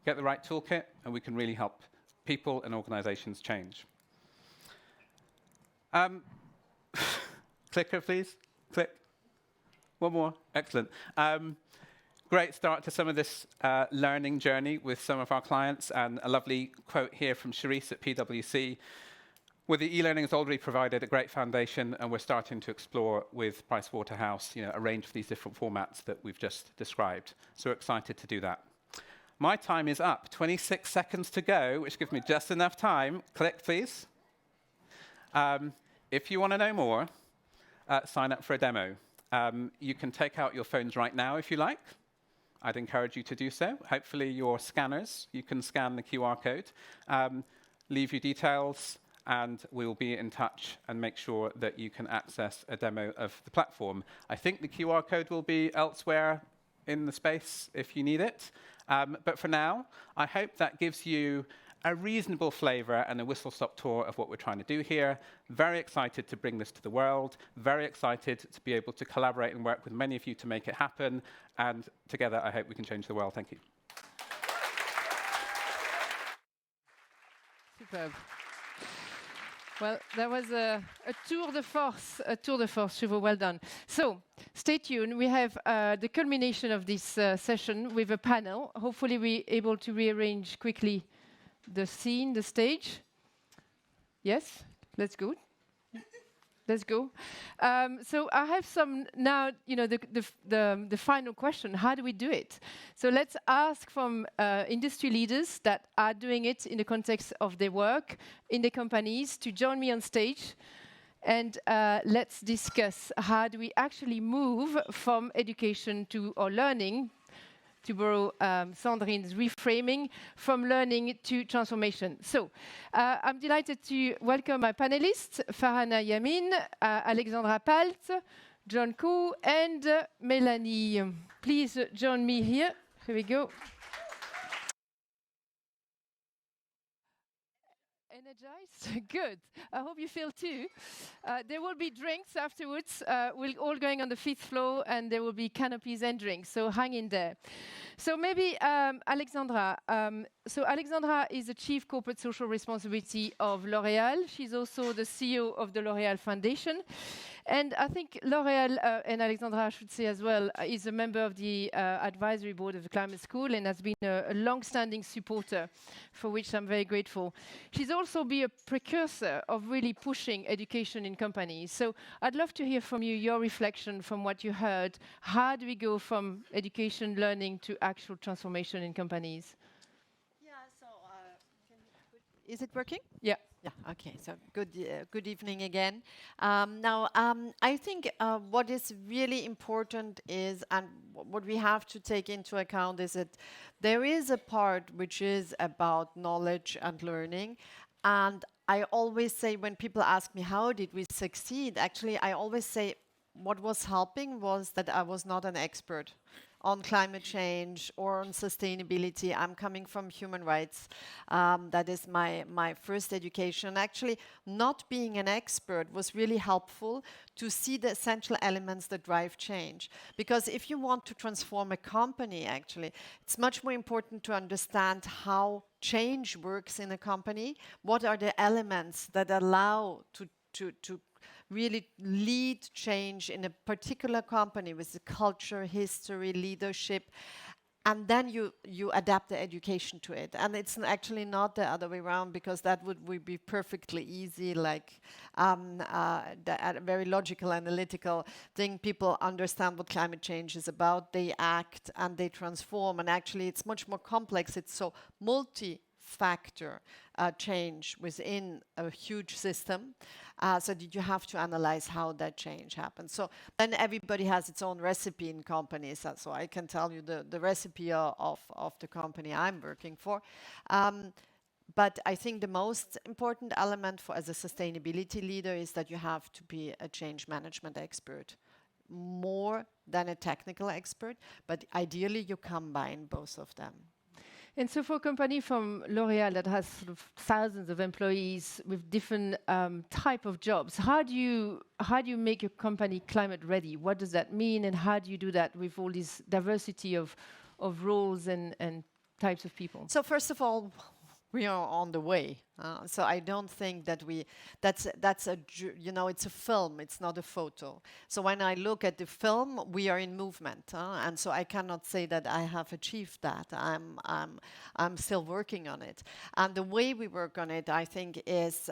Get the right toolkit, and we can really help people and organizations change. Clicker, please. Click. One more. Excellent. Great start to some of this learning journey with some of our clients, and a lovely quote here from Charisse at PwC. Where the e-learning has already provided a great foundation, and we're starting to explore with Pricewaterhouse, a range of these different formats that we've just described. So we're excited to do that. My time is up. 26 seconds to go, which gives me just enough time. Click, please. If you want to know more, sign up for a demo. You can take out your phones right now if you like. I'd encourage you to do so. Hopefully your scanners, you can scan the QR code. Leave your details, and we'll be in touch and make sure that you can access a demo of the platform. I think the QR code will be elsewhere in the space if you need it. But for now, I hope that gives you a reasonable flavor and a whistle-stop tour of what we're trying to do here. Very excited to bring this to the world. Very excited to be able to collaborate and work with many of you to make it happen. And together, I hope we can change the world. Thank you. Superb. Well, that was a tour de force, Chevaux. Well done. So, stay tuned. We have the culmination of this session with a panel. Hopefully, we're able to rearrange quickly the scene, the stage. Yes, let's go. Let's go. So I have some now. The final question: how do we do it? So let's ask from industry leaders that are doing it in the context of their work in the companies to join me on stage, and let's discuss how do we actually move from education to or learning, to borrow Sandrine's reframing, from learning to transformation. So I'm delighted to welcome my panelists, Farhana Yamin, Alexandra Palt, John Koo, and Melanie. Please join me here. Here we go. Energized? Good. I hope you feel too. There will be drinks afterwards. We're all going on the 5th floor, and there will be canopies and drinks, so hang in there. So maybe Alexandra. So Alexandra is the Chief Corporate Social Responsibility of L'Oréal. She's also the CEO of the L'Oréal Foundation. And I think L'Oréal, and Alexandra, I should say as well, is a member of the advisory board of the Climate School and has been a long-standing supporter, for which I'm very grateful. She's also been a precursor of really pushing education in companies. So I'd love to hear from you your reflection from what you heard. How do we go from education, learning to actual transformation in companies? Yeah, so is it working? Yeah. Yeah, okay, so good evening again. I think what is really important is, and what we have to take into account is that there is a part which is about knowledge and learning. And I always say, when people ask me, how did we succeed? Actually, I always say what was helping was that I was not an expert on climate change or on sustainability. I'm coming from human rights. That is my first education. Actually, not being an expert was really helpful to see the essential elements that drive change. Because if you want to transform a company, actually, it's much more important to understand how change works in a company. What are the elements that allow to really lead change in a particular company with the culture, history, leadership, and then you adapt the education to it. And it's actually not the other way around, because that would be perfectly easy, like a very logical, analytical thing. People understand what climate change is about, they act and they transform, and actually it's much more complex. It's so multi-factor change within a huge system, so that you have to analyze how that change happens. So then everybody has its own recipe in companies. So I can tell you the recipe of the company I'm working for. But I think the most important element as a sustainability leader is that you have to be a change management expert, more than a technical expert, but ideally you combine both of them. And so for a company from L'Oréal that has sort of thousands of employees with different type of jobs, how do you make your company climate ready? What does that mean, and how do you do that with all this diversity of roles and types of people? So first of all, we are on the way. So I don't think that it's a film, it's not a photo. So when I look at the film, we are in movement, and so I cannot say that I have achieved that. I'm still working on it. And the way we work on it, I think, is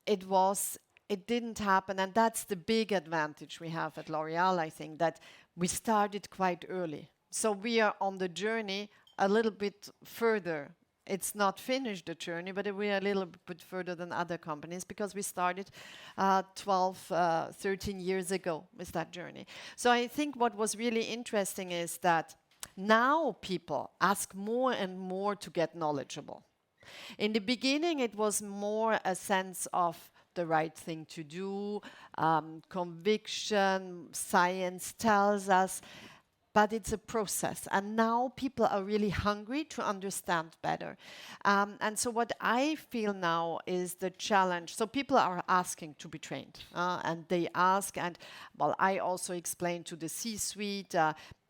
it didn't happen, and that's the big advantage we have at L'Oréal, I think, that we started quite early. So we are on the journey a little bit further. It's not finished, the journey, but we are a little bit further than other companies, because we started 13 years ago with that journey. So I think what was really interesting is that now people ask more and more to get knowledgeable. In the beginning, it was more a sense of the right thing to do, conviction, science tells us. But it's a process, and now people are really hungry to understand better. And so what I feel now is the challenge. So people are asking to be trained, and they ask, and well, I also explained to the C-suite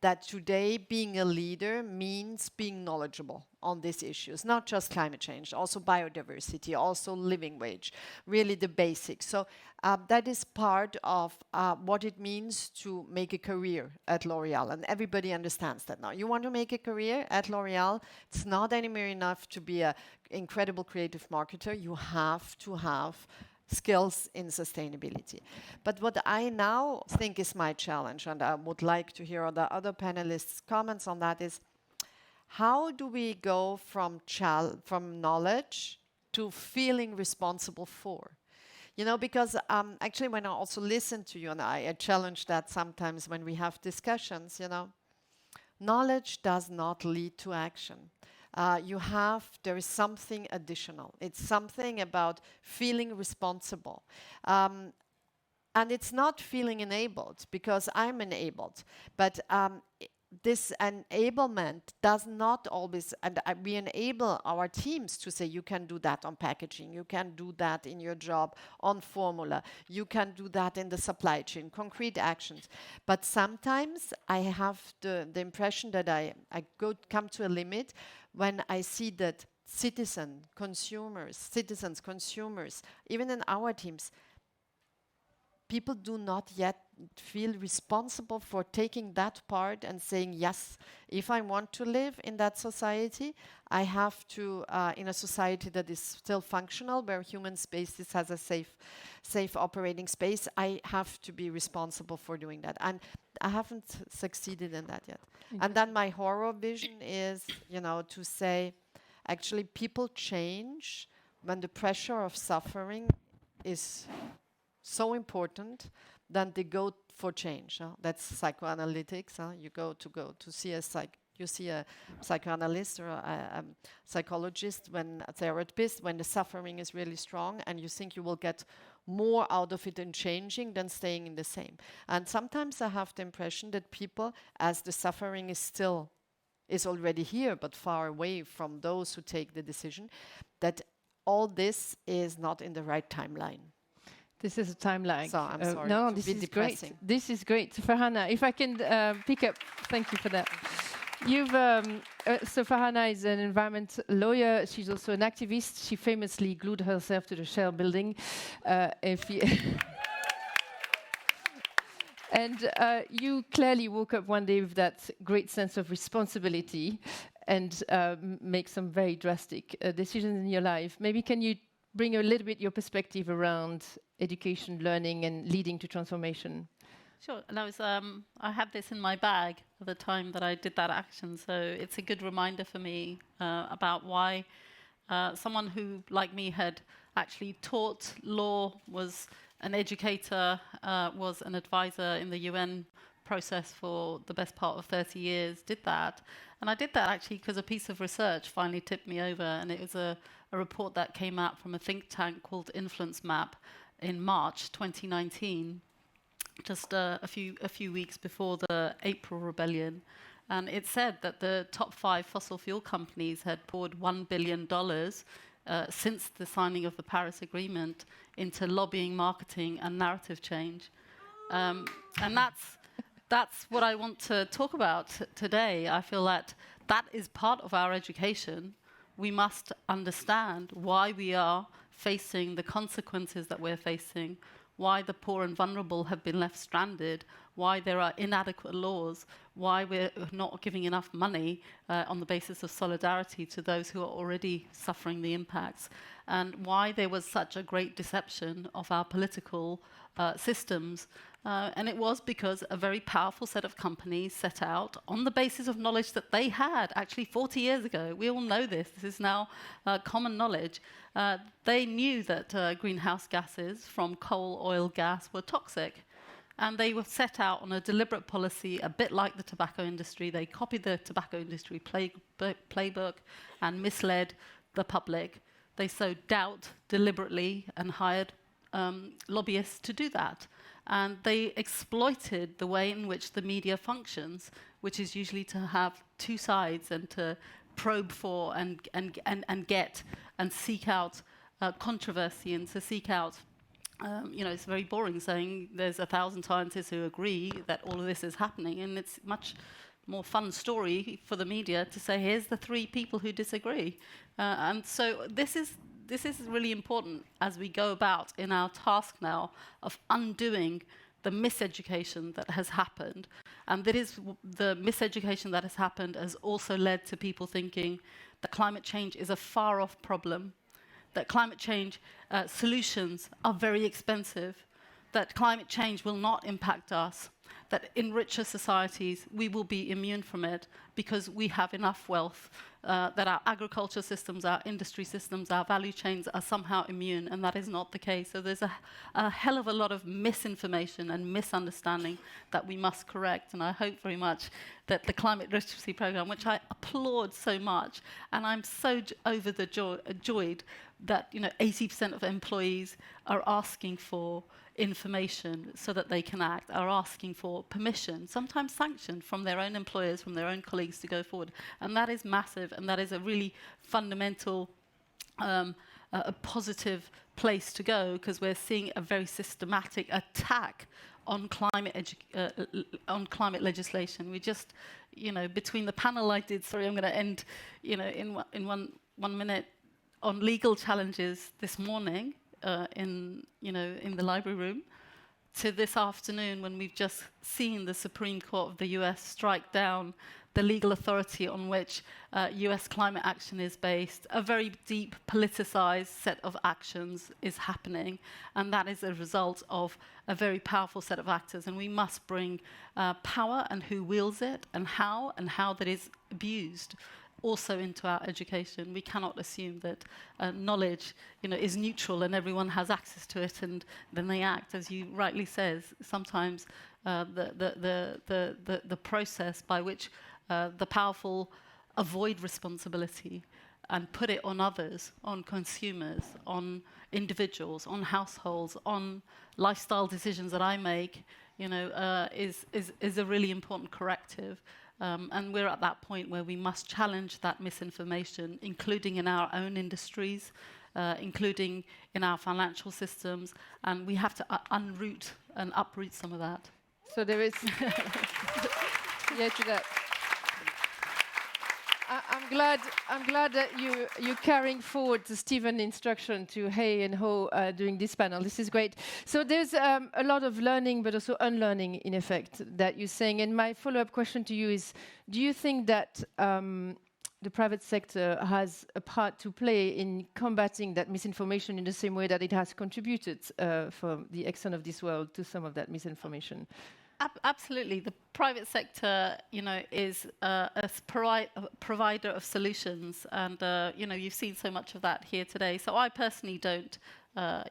that today being a leader means being knowledgeable on these issues, not just climate change, also biodiversity, also living wage, really the basics. So that is part of what it means to make a career at L'Oréal, and everybody understands that now. You want to make a career at L'Oréal, it's not anymore enough to be an incredible creative marketer. You have to have skills in sustainability. But what I now think is my challenge, and I would like to hear the other panelists' comments on that, is how do we go from knowledge to feeling responsible for? You know, because actually when I also listen to you, and I challenge that sometimes when we have discussions, you know, knowledge does not lead to action. There is something additional. It's something about feeling responsible. And it's not feeling enabled, because I'm enabled. But this enablement does not always, and we enable our teams to say, you can do that on packaging, you can do that in your job on formula, you can do that in the supply chain, concrete actions. But sometimes I have the impression that I come to a limit when I see that citizens, consumers, even in our teams, people do not yet feel responsible for taking that part and saying, yes, if I want to live in that society, I have to, in a society that is still functional, where human spaces has a safe operating space, I have to be responsible for doing that. And I haven't succeeded in that yet. And then my horror vision is, to say, actually, people change when the pressure of suffering is so important, then they go for change. That's psychoanalytics. You go to see a psychoanalyst or a psychologist, a therapist, when the suffering is really strong, and you think you will get more out of it in changing than staying in the same. And sometimes I have the impression that people, as the suffering is already here, but far away from those who take the decision, that all this is not in the right timeline. This is a timeline. So I'm sorry. No, to this be is depressing. great. This is great. Farhana, if I can pick up, thank you for that. So Farhana is an environment lawyer. She's also an activist. She famously glued herself to the Shell building. And you clearly woke up one day with that great sense of responsibility and make some very drastic decisions in your life. Maybe can you bring a little bit your perspective around education, learning, and leading to transformation? Sure. And I had this in my bag at the time that I did that action, so it's a good reminder for me about why someone who, like me, had actually taught law, was an educator, was an advisor in the UN process for the best part of 30 years, did that. And I did that actually because a piece of research finally tipped me over, and it was a report that came out from a think tank called Influence Map in March 2019, just a few weeks before the April rebellion. And it said that the top 5 fossil fuel companies had poured $1 billion since the signing of the Paris Agreement into lobbying, marketing, and narrative change. And that's what I want to talk about today. I feel that is part of our education. We must understand why we are facing the consequences that we're facing, why the poor and vulnerable have been left stranded, why there are inadequate laws, why we're not giving enough money on the basis of solidarity to those who are already suffering the impacts, and why there was such a great deception of our political systems. And it was because a very powerful set of companies set out on the basis of knowledge that they had actually 40 years ago. We all know this. This is now common knowledge. They knew that greenhouse gases from coal, oil, gas were toxic. And they were set out on a deliberate policy, a bit like the tobacco industry. They copied the tobacco industry playbook and misled the public. They sowed doubt deliberately and hired lobbyists to do that. And they exploited the way in which the media functions, which is usually to have two sides and to probe for and get and seek out controversy and to seek out, it's very boring saying there's 1,000 scientists who agree that all of this is happening, and it's much more fun story for the media to say, here's the 3 people who disagree. And so this is really important as we go about in our task now of undoing the miseducation that has happened. And that is the miseducation that has happened has also led to people thinking that climate change is a far-off problem, that climate change solutions are very expensive, that climate change will not impact us, that in richer societies we will be immune from it because we have enough wealth, that our agriculture systems, our industry systems, our value chains are somehow immune, and that is not the case. So there's a hell of a lot of misinformation and misunderstanding that we must correct, and I hope very much that the climate literacy program, which I applaud so much, and I'm so joyed that 80% of employees are asking for information so that they can act, are asking for permission, sometimes sanction from their own employers, from their own colleagues to go forward. And that is massive, and that is a really fundamental, a positive place to go, because we're seeing a very systematic attack on climate legislation. We just, between the panel I did, sorry, I'm going to end, in one minute, on legal challenges this morning, in the library room, to this afternoon when we've just seen the Supreme Court of the US strike down the legal authority on which US climate action is based. A very deep politicized set of actions is happening, and that is a result of a very powerful set of actors. And we must bring power and who wields it and how that is abused also into our education. We cannot assume that knowledge, is neutral and everyone has access to it, and then they act, as you rightly says. Sometimes the process by which the powerful avoid responsibility and put it on others, on consumers, on individuals, on households, on lifestyle decisions that I make, is a really important corrective. And we're at that point where we must challenge that misinformation, including in our own industries, including in our financial systems, and we have to unroot and uproot some of that. So there is... yeah, to that. I'm glad that you're carrying forward the Stephen instruction to hey and ho during this panel. This is great. So there's a lot of learning, but also unlearning, in effect, that you're saying. And my follow-up question to you is: do you think that the private sector has a part to play in combating that misinformation in the same way that it has contributed for the Exxon of this world to some of that misinformation? Absolutely. The private sector, is a provider of solutions, and you've seen so much of that here today. So I personally don't, I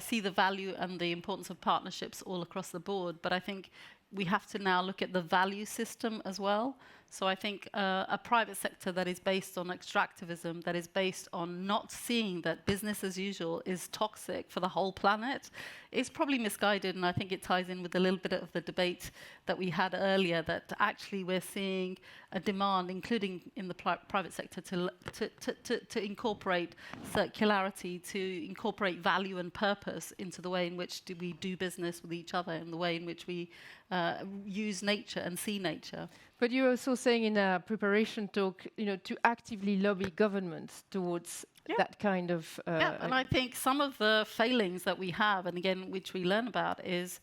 see the value and the importance of partnerships all across the board, but I think we have to now look at the value system as well. So I think a private sector that is based on extractivism, that is based on not seeing that business as usual is toxic for the whole planet, is probably misguided. And I think it ties in with a little bit of the debate that we had earlier, that actually we're seeing a demand, including in the private sector, to incorporate circularity, to incorporate value and purpose into the way in which we do business with each other, and the way in which we use nature and see nature. But you're also saying in a preparation talk, to actively lobby governments towards that kind of... and I think some of the failings that we have, and again, which we learn about, is,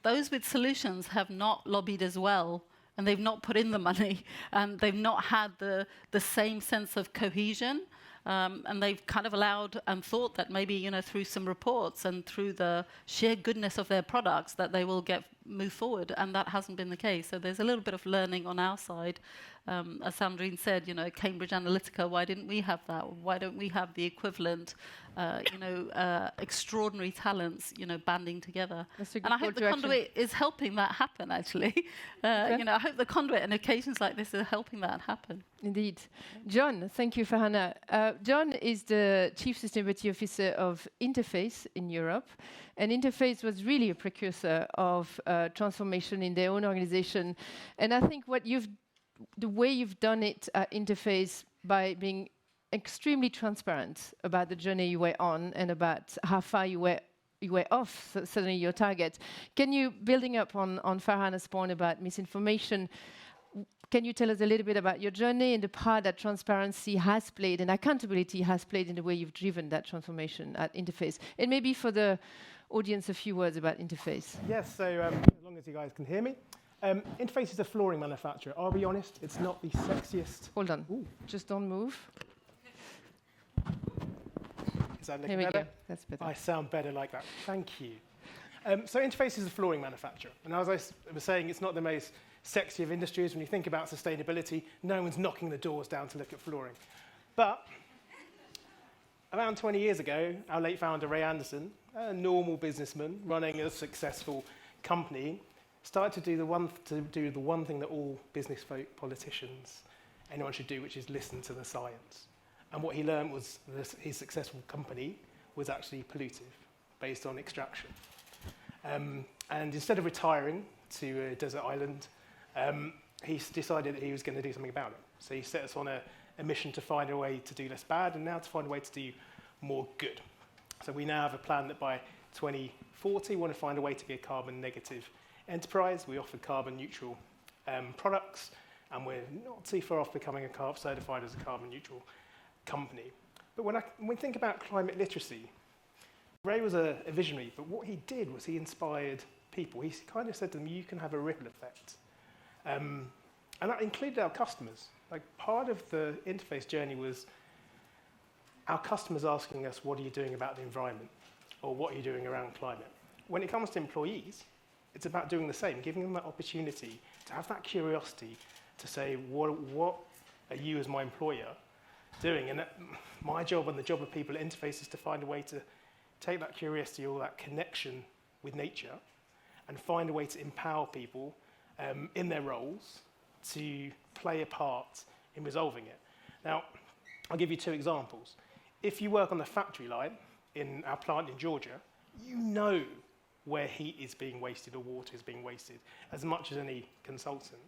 those with solutions have not lobbied as well, and they've not put in the money, and they've not had the same sense of cohesion. And they've kind of allowed and thought that maybe, through some reports and through the sheer goodness of their products, that they will move forward, and that hasn't been the case. So there's a little bit of learning on our side. As Sandrine said, Cambridge Analytica, why didn't we have that? Why don't we have the equivalent, extraordinary talents, banding together? And I hope the conduit is helping that happen, actually. I hope the conduit and occasions like this are helping that happen. Indeed. John, thank you, Farhana. John is the Chief Sustainability Officer of Interface in Europe. And Interface was really a precursor of transformation in their own organization. And I think the way you've done it at Interface, by being extremely transparent about the journey you were on and about how far you were off suddenly your target. Can you, building up on Farhana's point about misinformation, can you tell us a little bit about your journey and the part that transparency has played and accountability has played in the way you've driven that transformation at Interface? And maybe for the audience, a few words about Interface. Yes, so as long as you guys can hear me. Interface is a flooring manufacturer. I'll be honest, it's not the sexiest. Hold on. Ooh. Just don't move. Is that looking better? Go. That's better. I sound better like that. Thank you. So Interface is a flooring manufacturer. And as I was saying, it's not the most sexy of industries. When you think about sustainability, no one's knocking the doors down to look at flooring. But around 20 years ago, our late founder, Ray Anderson, a normal businessman running a successful company, started to do the one thing that all business folk, politicians, anyone should do, which is listen to the science. And what he learned was his successful company was actually pollutive, based on extraction. And instead of retiring to a desert island, he decided that he was going to do something about it. So he set us on a mission to find a way to do less bad, and now to find a way to do more good. So we now have a plan that by 2040, we want to find a way to be a carbon negative enterprise. We offer carbon neutral products, and we're not too far off becoming certified as a carbon neutral company. But when we think about climate literacy, Ray was a visionary, but what he did was he inspired people. He kind of said to them, you can have a ripple effect. And that included our customers. Like, part of the interface journey was our customers asking us, what are you doing about the environment? Or what are you doing around climate? When it comes to employees, it's about doing the same, giving them that opportunity to have that curiosity to say, what are you as my employer doing? And my job and the job of people at Interface is to find a way to take that curiosity or that connection with nature and find a way to empower people in their roles to play a part in resolving it. Now, I'll give you 2 examples. If you work on the factory line in our plant in Georgia, you know where heat is being wasted or water is being wasted as much as any consultant.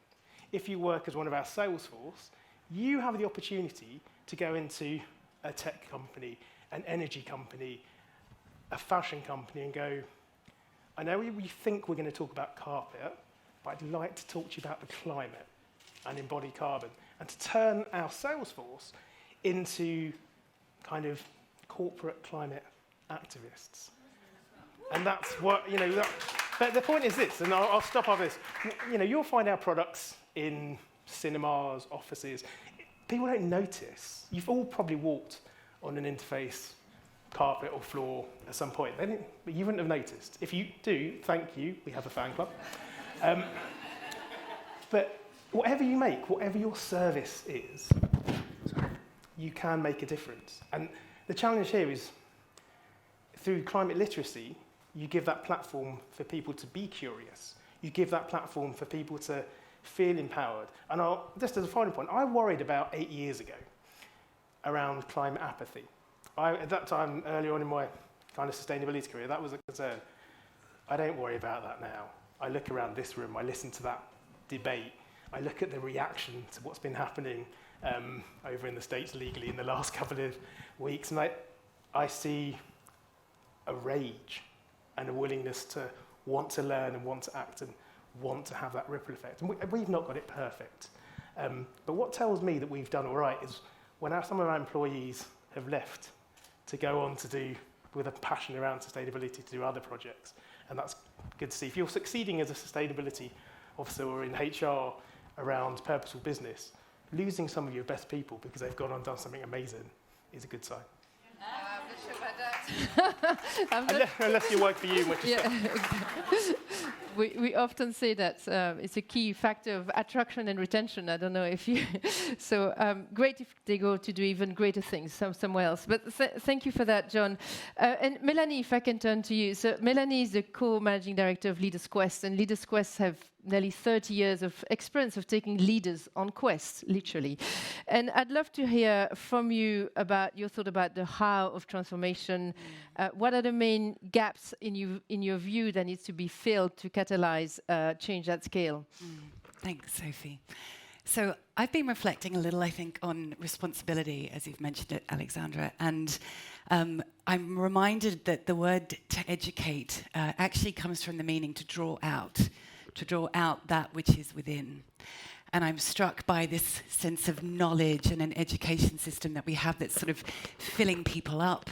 If you work as one of our sales force, you have the opportunity to go into a tech company, an energy company, a fashion company and go, I know we think we're going to talk about carpet, but I'd like to talk to you about the climate and embodied carbon, and to turn our sales force into kind of corporate climate activists. And that's what, you know, but the point is this, and I'll stop after this. You know, you'll find our products in cinemas, offices. People don't notice. You've all probably walked on an Interface carpet or floor at some point, but you wouldn't have noticed. If you do, thank you, we have a fan club. But whatever you make, whatever your service is, you can make a difference. And the challenge here is, through climate literacy, you give that platform for people to be curious. You give that platform for people to feel empowered. And just as a final point, I worried about 8 years ago around climate apathy. At that time, early on in my kind of sustainability career, that was a concern. I don't worry about that now. I look around this room, I listen to that debate, I look at the reaction to what's been happening over in the States legally in the last couple of weeks, and I see a rage and a willingness to want to learn and want to act and want to have that ripple effect. And we've not got it perfect. But what tells me that we've done all right is when some of our employees have left to go on to do, with a passion around sustainability, to do other projects. And that's good to see. If you're succeeding as a sustainability officer or in HR around purposeful business, losing some of your best people because they've gone on and done something amazing is a good sign. I'm not sure about that. Unless you work for you. Which yeah, we often say that it's a key factor of attraction and retention. I don't know if you... So great if they go to do even greater things somewhere else. But thank you for that, John. And Melanie, if I can turn to you. So Melanie is the co-managing director of Leaders Quest, and Leaders Quest have nearly 30 years of experience of taking leaders on quests, literally. And I'd love to hear from you about your thought about the how of transformation. What are the main gaps in your view that needs to be filled to catalyze change at scale? Thanks, Sophie. So I've been reflecting a little, I think, on responsibility, as you've mentioned it, Alexandra, and I'm reminded that the word to educate actually comes from the meaning to draw out that which is within. And I'm struck by this sense of knowledge and an education system that we have that's sort of filling people up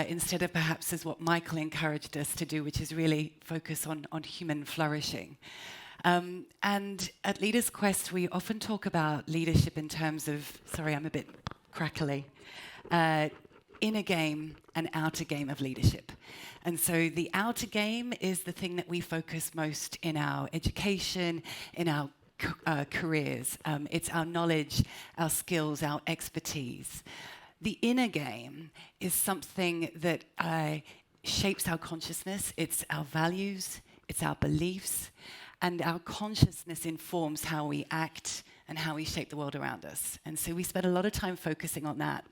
instead of perhaps as what Michael encouraged us to do, which is really focus on human flourishing. And at Leaders Quest, we often talk about leadership in terms of, sorry, I'm a bit crackly, inner game and outer game of leadership. And so the outer game is the thing that we focus most in our education, in our careers. It's our knowledge, our skills, our expertise. The inner game is something that shapes our consciousness. It's our values, it's our beliefs, and our consciousness informs how we act and how we shape the world around us. And so we spend a lot of time focusing on that.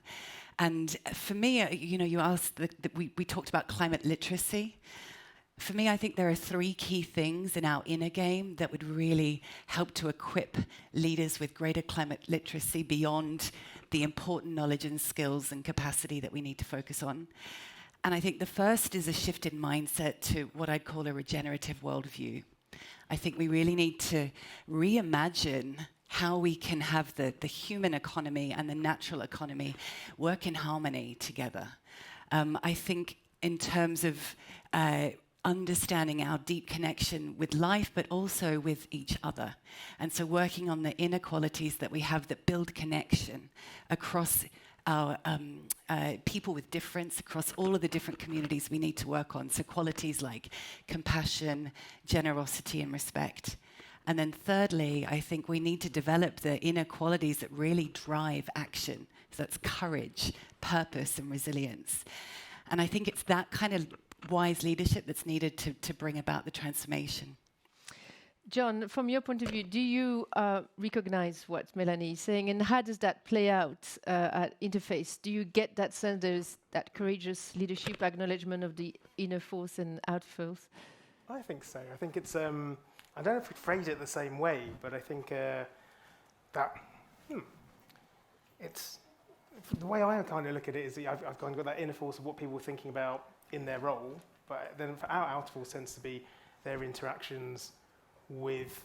And for me, you asked, we talked about climate literacy. For me, I think there are 3 key things in our inner game that would really help to equip leaders with greater climate literacy beyond the important knowledge and skills and capacity that we need to focus on. And I think the first is a shift in mindset to what I'd call a regenerative worldview. I think we really need to reimagine how we can have the human economy and the natural economy work in harmony together. I think in terms of understanding our deep connection with life, but also with each other. And so working on the inequalities that we have that build connection across our people with difference, across all of the different communities we need to work on. So qualities like compassion, generosity, and respect. And then thirdly, I think we need to develop the inner qualities that really drive action. So that's courage, purpose, and resilience. And I think it's that kind of wise leadership that's needed to bring about the transformation. John, from your point of view, do you recognize what Melanie is saying, and how does that play out at Interface? Do you get that sense there's that courageous leadership, acknowledgement of the inner force and outer force? I think so. I think it's, I don't know if we'd phrase it the same way, but I think it's, the way I kind of look at it is I've kind of got that inner force of what people are thinking about in their role, but then for our outer force tends to be their interactions with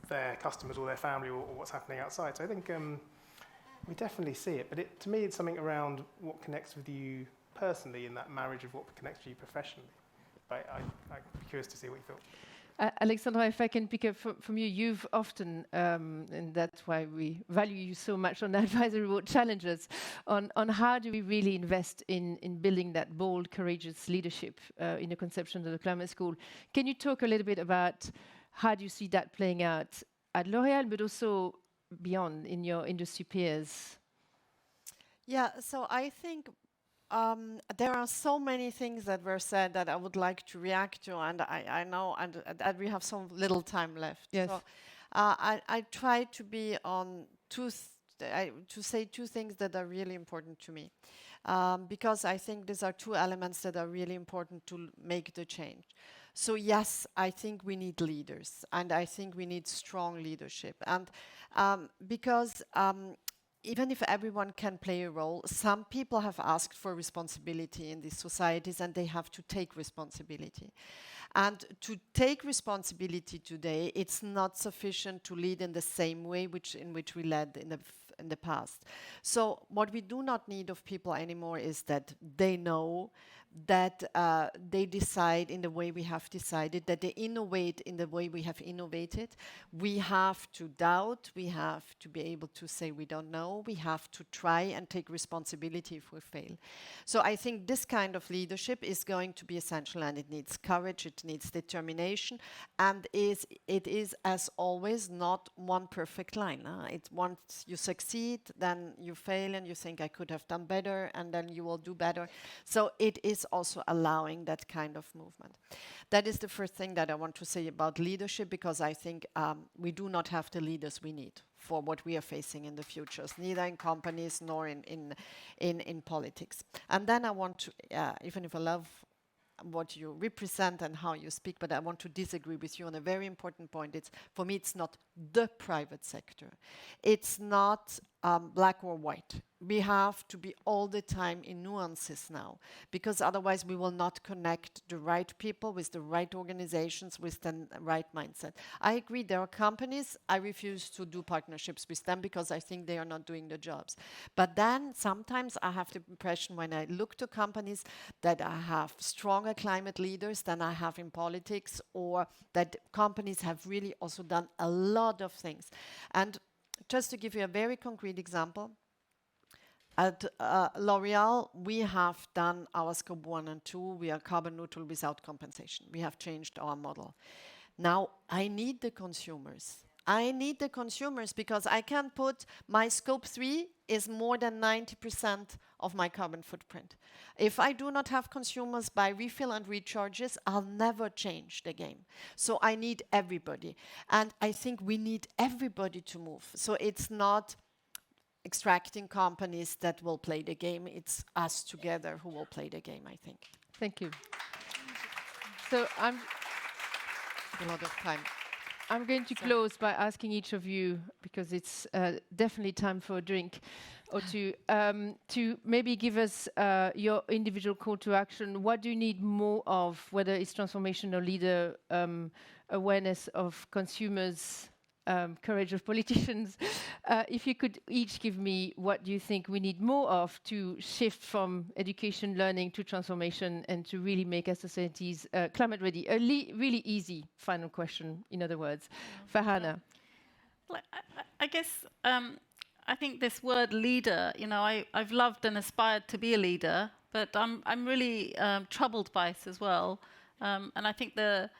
their customers or their family or what's happening outside. So I think we definitely see it, but to me it's something around what connects with you personally in that marriage of what connects with you professionally. But I'm curious to see what you thought. Alexandra, if I can pick up from you, you've often, and that's why we value you so much on the advisory board, challenges on how do we really invest in building that bold, courageous leadership in the conception of the climate school. Can you talk a little bit about how do you see that playing out at L'Oréal, but also beyond in your industry peers? Yeah, so I think there are so many things that were said that I would like to react to, and I know and we have some little time left. Yes. So I try to be on to say two things that are really important to me, because I think these are two elements that are really important to make the change. So yes, I think we need leaders, and I think we need strong leadership, and because even if everyone can play a role, some people have asked for responsibility in these societies, and they have to take responsibility. And to take responsibility today, it's not sufficient to lead in the same way in which we led in the past. So what we do not need of people anymore is that they know, that they decide in the way we have decided, that they innovate in the way we have innovated. We have to doubt, we have to be able to say we don't know, we have to try and take responsibility if we fail. So I think this kind of leadership is going to be essential, and it needs courage, it needs determination, and it is, as always, not one perfect line. It's once you succeed, then you fail and you think I could have done better, and then you will do better. So it is also allowing that kind of movement. That is the first thing that I want to say about leadership, because I think we do not have the leaders we need for what we are facing in the futures, neither in companies nor in politics. And then I want to, even if I love what you represent and how you speak, but I want to disagree with you on a very important point. It's, for me, it's not the private sector. It's not black or white. We have to be all the time in nuances now, because otherwise we will not connect the right people with the right organizations with the right mindset. I agree, there are companies, I refuse to do partnerships with them because I think they are not doing the jobs. But then sometimes I have the impression when I look to companies that I have stronger climate leaders than I have in politics, or that companies have really also done a lot of things. And just to give you a very concrete example, at L'Oréal, we have done our scope 1 and 2. We are carbon neutral without compensation. We have changed our model. Now, I need the consumers. I need the consumers, because I can put my scope 3 is more than 90% of my carbon footprint. If I do not have consumers by refill and recharges, I'll never change the game. So I need everybody. And I think we need everybody to move. So it's not extracting companies that will play the game. It's us together who will play the game, I think. Thank you. So I'm a lot of time. I'm going to close by asking each of you, because it's definitely time for a drink or two, to maybe give us your individual call to action. What do you need more of, whether it's transformation or leader awareness of consumers courage of politicians. If you could each give me what you think we need more of to shift from education, learning to transformation and to really make our societies climate ready. A really easy final question, in other words. Farhana. Well, I guess I think this word leader, you know, I've loved and aspired to be a leader, but I'm really troubled by it as well. And I think the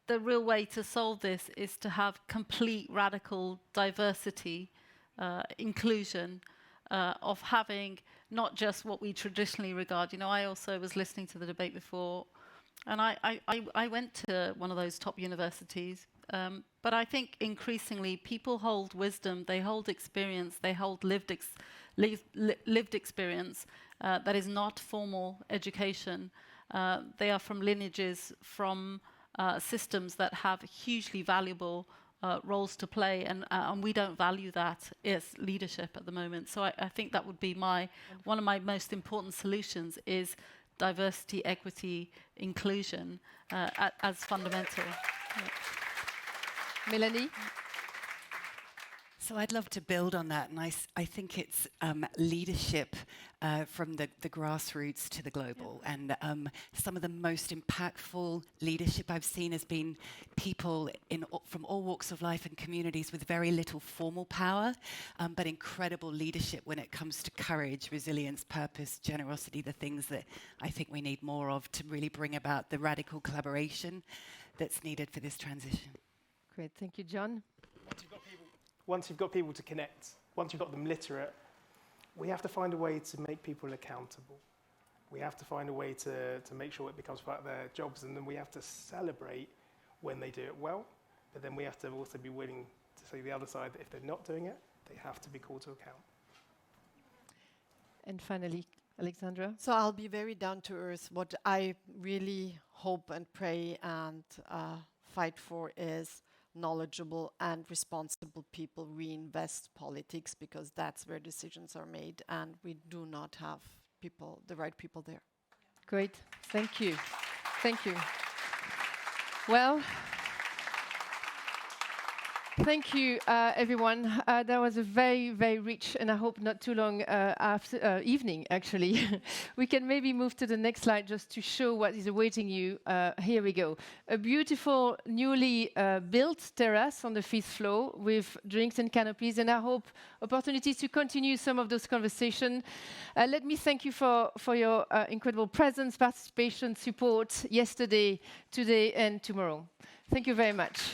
real way to solve this is to have complete radical diversity, inclusion, of having not just what we traditionally regard. You know, I also was listening to the debate before, and I went to one of those top universities. But I think increasingly people hold wisdom, they hold experience, they hold lived experience that is not formal education. They are from lineages, from systems that have hugely valuable roles to play, and we don't value that as leadership at the moment. So I think that would be one of my most important solutions is diversity, equity, inclusion as fundamental. Yeah. Melanie? So I'd love to build on that, and I think it's leadership from the grassroots to the global. And some of the most impactful leadership I've seen has been people from all walks of life and communities with very little formal power, but incredible leadership when it comes to courage, resilience, purpose, generosity, the things that I think we need more of to really bring about the radical collaboration that's needed for this transition. Great, thank you, John. Once you've got people to connect, once you've got them literate, we have to find a way to make people accountable. We have to find a way to make sure it becomes part of their jobs, and then we have to celebrate when they do it well, but then we have to also be willing to say the other side that if they're not doing it, they have to be called to account. And finally, Alexandra? So I'll be very down to earth. What I really hope and pray and fight for is knowledgeable and responsible people reinvest politics, because that's where decisions are made, and we do not have the right people there. Great, thank you. Thank you. Well, thank you, everyone. That was a very, very rich, and I hope not too long evening, actually. We can maybe move to the next slide just to show what is awaiting you. Here we go. A beautiful, newly built terrace on the 5th floor with drinks and canopies, and I hope opportunities to continue some of those conversations. Let me thank you for your incredible presence, participation, support yesterday, today, and tomorrow. Thank you very much.